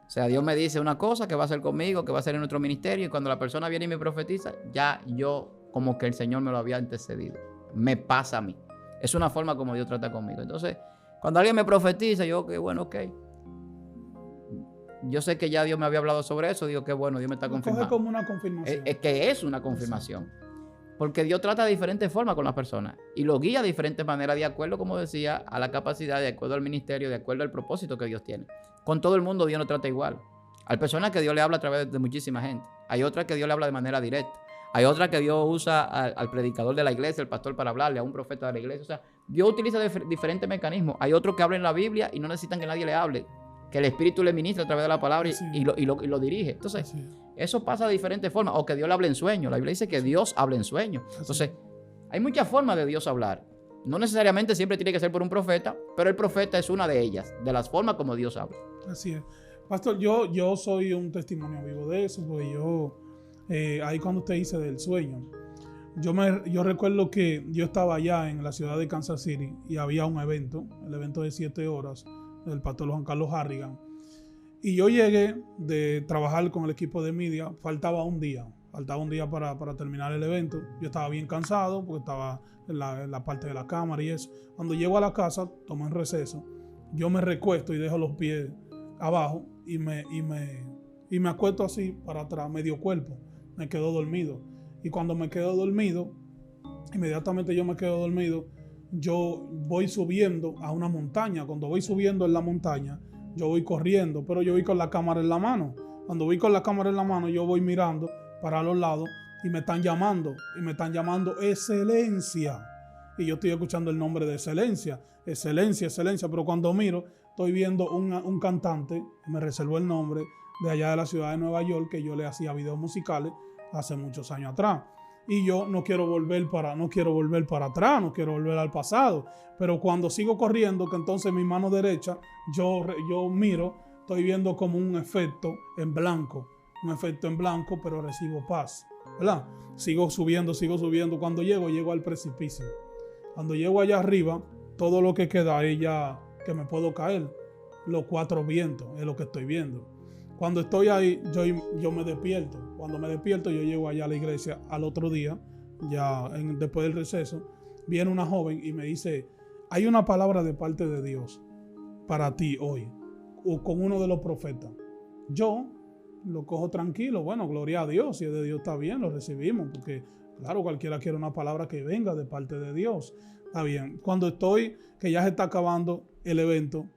O sea, Dios me dice una cosa que va a hacer conmigo, que va a hacer en nuestro ministerio, y cuando la persona viene y me profetiza, ya yo como que el Señor me lo había antecedido. Me pasa a mí. Es una forma como Dios trata conmigo. Entonces, cuando alguien me profetiza, yo, que bueno, ok. Yo sé que ya Dios me había hablado sobre eso, digo que bueno, Dios me está confirmando. Coge como una confirmación. Es que es una confirmación. Porque Dios trata de diferentes formas con las personas y lo guía de diferentes maneras, de acuerdo, como decía, a la capacidad, de acuerdo al ministerio, de acuerdo al propósito que Dios tiene. Con todo el mundo Dios no trata igual. Hay personas que Dios le habla a través de muchísima gente. Hay otras que Dios le habla de manera directa. Hay otras que Dios usa al predicador de la iglesia, el pastor, para hablarle, a un profeta de la iglesia. O sea, Dios utiliza diferentes mecanismos. Hay otros que hablan la Biblia y no necesitan que nadie le hable. Que el Espíritu le ministra a través de la palabra y lo dirige. Entonces, eso pasa de diferentes formas. O que Dios le hable en sueño. La Biblia dice que Dios habla en sueño. Entonces, hay muchas formas de Dios hablar. No necesariamente siempre tiene que ser por un profeta, pero el profeta es una de ellas, de las formas como Dios habla. Así es. Pastor, yo soy un testimonio vivo de eso, porque ahí cuando usted dice del sueño, yo recuerdo que yo estaba allá en la ciudad de Kansas City y había un evento, el evento de 7 horas del pastor Juan Carlos Harrigan. Y yo llegué de trabajar con el equipo de media, faltaba un día para terminar el evento. Yo estaba bien cansado porque estaba en la parte de la cámara y eso. Cuando llego a la casa, tomo un receso, yo me recuesto y dejo los pies abajo y me acuesto así para atrás, medio cuerpo. Me quedo dormido. Y cuando me quedo dormido, inmediatamente yo me quedo dormido, yo voy subiendo a una montaña. Cuando voy subiendo en la montaña, yo voy corriendo, pero yo voy con la cámara en la mano. Cuando voy con la cámara en la mano, yo voy mirando para los lados y me están llamando Excelencia. Y yo estoy escuchando el nombre de Excelencia, pero cuando miro, estoy viendo un cantante, me reservó el nombre, de allá de la ciudad de Nueva York, que yo le hacía videos musicales hace muchos años atrás. Y yo no quiero volver para atrás, no quiero volver al pasado. Pero cuando sigo corriendo, que entonces mi mano derecha, yo miro, estoy viendo como un efecto en blanco, pero recibo paz, ¿verdad? Sigo subiendo. Cuando llego al precipicio. Cuando llego allá arriba, todo lo que queda es ya que me puedo caer. Los 4 vientos es lo que estoy viendo. Cuando estoy ahí, yo me despierto. Cuando me despierto, yo llego allá a la iglesia al otro día, después del receso, viene una joven y me dice, hay una palabra de parte de Dios para ti hoy, o con uno de los profetas. Yo lo cojo tranquilo, bueno, gloria a Dios, si es de Dios está bien, lo recibimos, porque claro, cualquiera quiere una palabra que venga de parte de Dios. Está bien. Cuando que ya se está acabando el evento,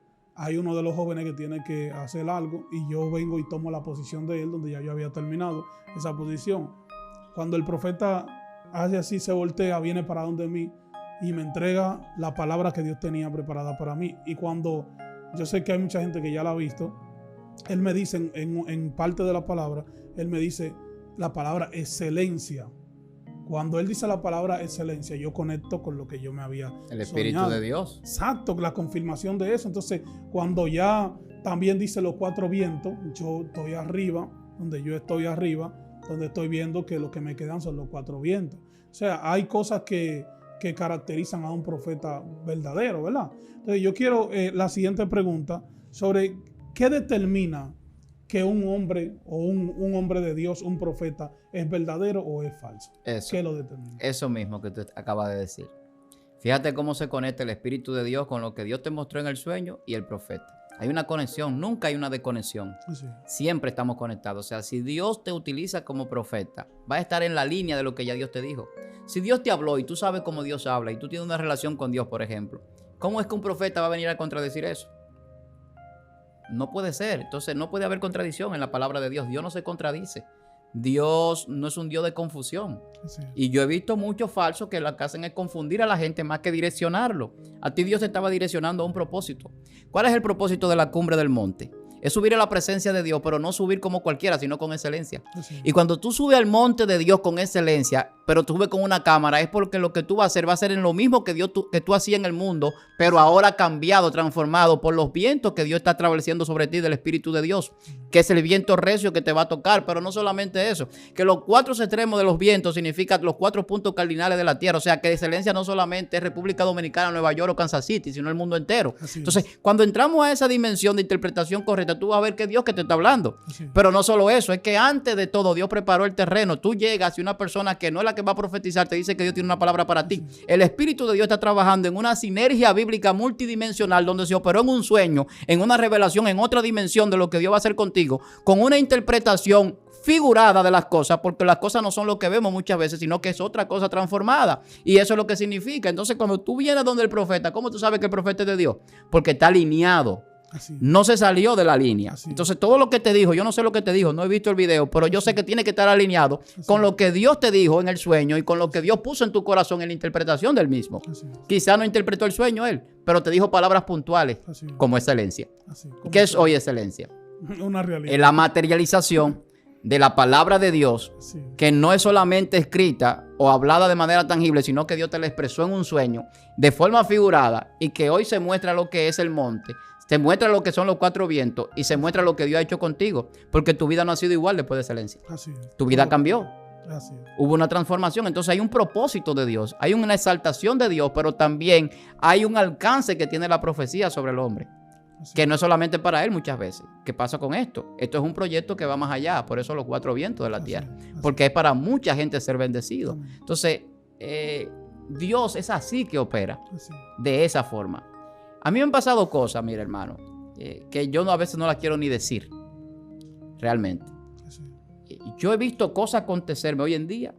hay uno de los jóvenes que tiene que hacer algo y yo vengo y tomo la posición de él donde ya yo había terminado esa posición. Cuando el profeta hace así, se voltea, viene para donde mí y me entrega la palabra que Dios tenía preparada para mí. Y cuando yo sé que hay mucha gente que ya la ha visto, él me dice en parte de la palabra, él me dice la palabra excelencia. Cuando él dice la palabra excelencia, yo conecto con lo que yo me había El Espíritu soñado. de Dios. Exacto, la confirmación de eso. Entonces, cuando ya también dice los 4 vientos, yo estoy arriba, donde estoy viendo que lo que me quedan son los 4 vientos. O sea, hay cosas que caracterizan a un profeta verdadero, ¿verdad? Entonces, yo quiero la siguiente pregunta sobre qué determina que un hombre o un hombre de Dios, un profeta, es verdadero o es falso. Eso. ¿Qué lo determina? Eso mismo que tú acabas de decir. Fíjate cómo se conecta el Espíritu de Dios con lo que Dios te mostró en el sueño y el profeta. Hay una conexión, nunca hay una desconexión. Sí. Siempre estamos conectados. O sea, si Dios te utiliza como profeta, va a estar en la línea de lo que ya Dios te dijo. Si Dios te habló y tú sabes cómo Dios habla y tú tienes una relación con Dios, por ejemplo, ¿cómo es que un profeta va a venir a contradecir eso? No puede ser. Entonces no puede haber contradicción en la palabra de Dios. Dios no se contradice. Dios no es un Dios de confusión. Sí. Y yo he visto muchos falsos que lo que hacen es confundir a la gente más que direccionarlo. A ti Dios te estaba direccionando a un propósito. ¿Cuál es el propósito de la cumbre del monte? Es subir a la presencia de Dios, pero no subir como cualquiera, sino con excelencia. Sí. Y cuando tú subes al monte de Dios con excelencia, pero tú subes con una cámara, es porque lo que tú vas a hacer en lo mismo que tú hacías en el mundo, pero ahora cambiado, transformado por los vientos que Dios está atravesando sobre ti del Espíritu de Dios, que es el viento recio que te va a tocar. Pero no solamente eso, que los 4 extremos de los vientos significan los 4 puntos cardinales de la tierra. O sea, que excelencia no solamente es República Dominicana, Nueva York o Kansas City, sino el mundo entero. Entonces, cuando entramos a esa dimensión de interpretación correcta, tú vas a ver que Dios que te está hablando. Pero no solo eso, es que antes de todo Dios preparó el terreno. Tú llegas y una persona que no es la que va a profetizar te dice que Dios tiene una palabra para ti. El Espíritu de Dios está trabajando en una sinergia bíblica multidimensional donde se operó en un sueño, en una revelación, en otra dimensión de lo que Dios va a hacer contigo, con una interpretación figurada de las cosas, porque las cosas no son lo que vemos muchas veces, sino que es otra cosa transformada. Y eso es lo que significa. Entonces, cuando tú vienes donde el profeta, ¿cómo tú sabes que el profeta es de Dios? Porque está alineado. No se salió de la línea. Entonces todo lo que te dijo, yo no sé lo que te dijo, no he visto el video, pero yo sé que tiene que estar alineado con lo que Dios te dijo en el sueño y con lo que Dios puso en tu corazón en la interpretación del mismo. Quizá no interpretó el sueño él, pero te dijo palabras puntuales como excelencia. ¿Qué es hoy excelencia? Una realidad. Es la materialización de la palabra de Dios, que no es solamente escrita o hablada de manera tangible, sino que Dios te la expresó en un sueño de forma figurada y que hoy se muestra lo que es el monte. Se muestra lo que son los 4 vientos y se muestra lo que Dios ha hecho contigo, porque tu vida no ha sido igual después de excelencia. Tu vida cambió. Hubo una transformación. Entonces hay un propósito de Dios, hay una exaltación de Dios, pero también hay un alcance que tiene la profecía sobre el hombre, que no es solamente para él muchas veces. ¿Qué pasa con esto? Esto es un proyecto que va más allá, por eso los 4 vientos de la tierra, porque es para mucha gente ser bendecido. Entonces, Dios es así que opera, de esa forma. A mí me han pasado cosas, mira hermano, que yo a veces no las quiero ni decir, realmente. Yo he visto cosas acontecerme hoy en día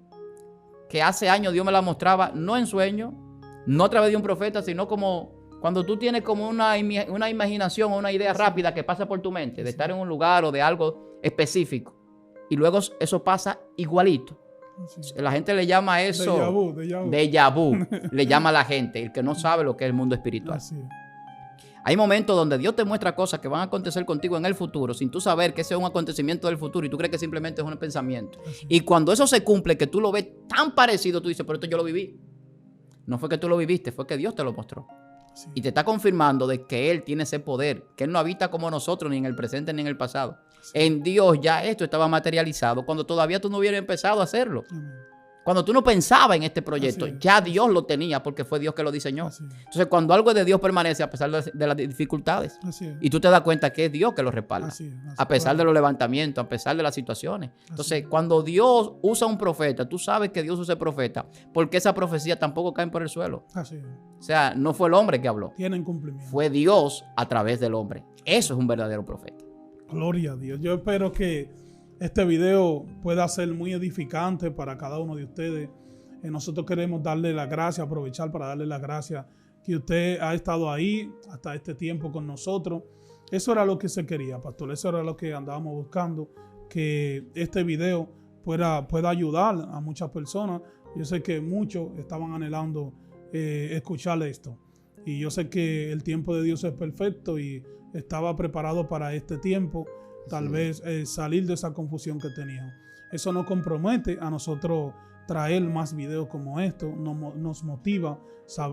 que hace años Dios me las mostraba, no en sueño, no a través de un profeta, sino como cuando tú tienes como una imaginación o una idea rápida que pasa por tu mente, de estar en un lugar o de algo específico, y luego eso pasa igualito. La gente le llama a eso déjà vu. Le llama a la gente, el que no sabe lo que es el mundo espiritual. Hay momentos donde Dios te muestra cosas que van a acontecer contigo en el futuro sin tú saber que ese es un acontecimiento del futuro y tú crees que simplemente es un pensamiento. Y cuando eso se cumple, que tú lo ves tan parecido, tú dices, pero esto yo lo viví. No fue que tú lo viviste, fue que Dios te lo mostró. Sí. Y te está confirmando de que Él tiene ese poder, que Él no habita como nosotros, ni en el presente ni en el pasado. Sí. En Dios ya esto estaba materializado cuando todavía tú no hubieras empezado a hacerlo. Cuando tú no pensabas en este proyecto, ya Dios lo tenía porque fue Dios que lo diseñó. Entonces, cuando algo de Dios permanece a pesar de las dificultades, y tú te das cuenta que es Dios que lo respalda, a pesar de los levantamientos, a pesar de las situaciones. Entonces, cuando Dios usa un profeta, tú sabes que Dios usa el profeta porque esa profecía tampoco cae por el suelo. O sea, no fue el hombre que habló. Tienen cumplimiento. Fue Dios a través del hombre. Eso es un verdadero profeta. Gloria a Dios. Yo espero que este video pueda ser muy edificante para cada uno de ustedes. Nosotros queremos darle las gracias, aprovechar para darle las gracias que usted ha estado ahí hasta este tiempo con nosotros. Eso era lo que se quería, pastor. Eso era lo que andábamos buscando, que este video pueda ayudar a muchas personas. Yo sé que muchos estaban anhelando escuchar esto. Y yo sé que el tiempo de Dios es perfecto y estaba preparado para este tiempo. Tal vez salir de esa confusión que teníamos. Eso nos compromete a nosotros traer más videos como estos. Nos motiva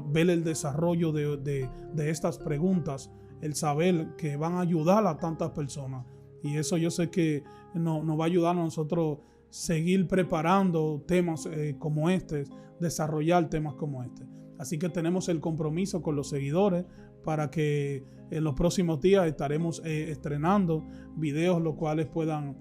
ver el desarrollo de estas preguntas, el saber que van a ayudar a tantas personas. Y eso yo sé que nos va a ayudar a nosotros seguir preparando temas como este, desarrollar temas como este. Así que tenemos el compromiso con los seguidores para que en los próximos días estaremos estrenando videos los cuales puedan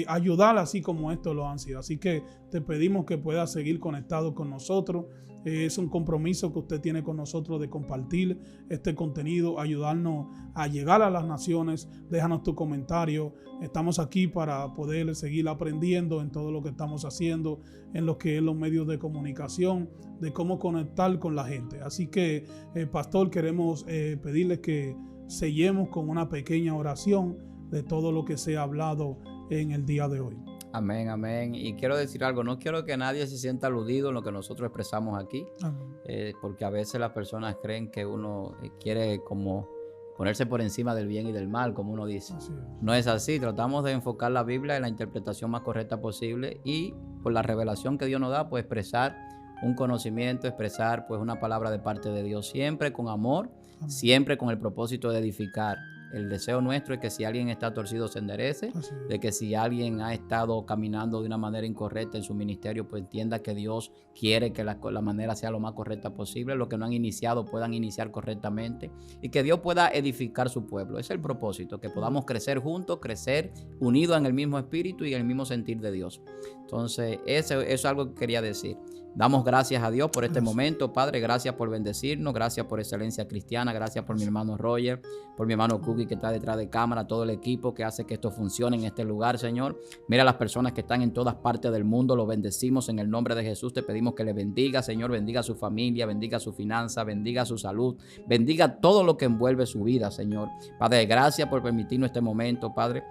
ayudar así como estos lo han sido. Así que te pedimos que puedas seguir conectado con nosotros. Es un compromiso que usted tiene con nosotros de compartir este contenido, ayudarnos a llegar a las naciones. Déjanos tu comentario. Estamos aquí para poder seguir aprendiendo en todo lo que estamos haciendo, en lo que es los medios de comunicación, de cómo conectar con la gente. Así que, pastor, queremos pedirles que sellemos con una pequeña oración de todo lo que se ha hablado en el día de hoy. Amén, amén. Y quiero decir algo, no quiero que nadie se sienta aludido en lo que nosotros expresamos aquí, porque a veces las personas creen que uno quiere como ponerse por encima del bien y del mal, como uno dice. No es así, tratamos de enfocar la Biblia en la interpretación más correcta posible y por la revelación que Dios nos da, pues expresar un conocimiento, expresar pues una palabra de parte de Dios, siempre con amor, siempre con el propósito de edificar. El deseo nuestro es que si alguien está torcido se enderece, de que si alguien ha estado caminando de una manera incorrecta en su ministerio, pues entienda que Dios quiere que la manera sea lo más correcta posible, lo que no han iniciado puedan iniciar correctamente y que Dios pueda edificar su pueblo. Ese es el propósito, que podamos crecer juntos, crecer unidos en el mismo espíritu y en el mismo sentir de Dios. Entonces, eso es algo que quería decir. Damos gracias a Dios por este momento, Padre. Gracias por bendecirnos, gracias por Excelencia Cristiana, gracias por mi hermano Roger, por mi hermano Cookie que está detrás de cámara, todo el equipo que hace que esto funcione en este lugar, Señor. Mira a las personas que están en todas partes del mundo, lo bendecimos en el nombre de Jesús. Te pedimos que le bendiga, Señor, bendiga a su familia, bendiga su finanza, bendiga su salud, bendiga todo lo que envuelve su vida, Señor. Padre, gracias por permitirnos este momento, Padre.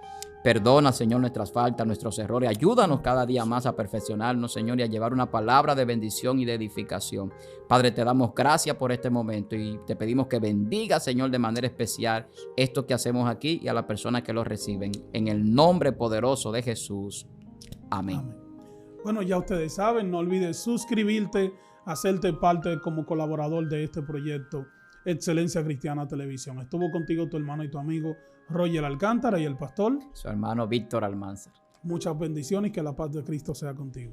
Perdona, Señor, nuestras faltas, nuestros errores. Ayúdanos cada día más a perfeccionarnos, Señor, y a llevar una palabra de bendición y de edificación. Padre, te damos gracias por este momento y te pedimos que bendiga, Señor, de manera especial esto que hacemos aquí y a las personas que lo reciben. En el nombre poderoso de Jesús. Amén. Amén. Bueno, ya ustedes saben, no olvides suscribirte, hacerte parte como colaborador de este proyecto Excelencia Cristiana Televisión. Estuvo contigo tu hermano y tu amigo Roger Alcántara y el pastor, su hermano Víctor Almanzar. Muchas bendiciones y que la paz de Cristo sea contigo.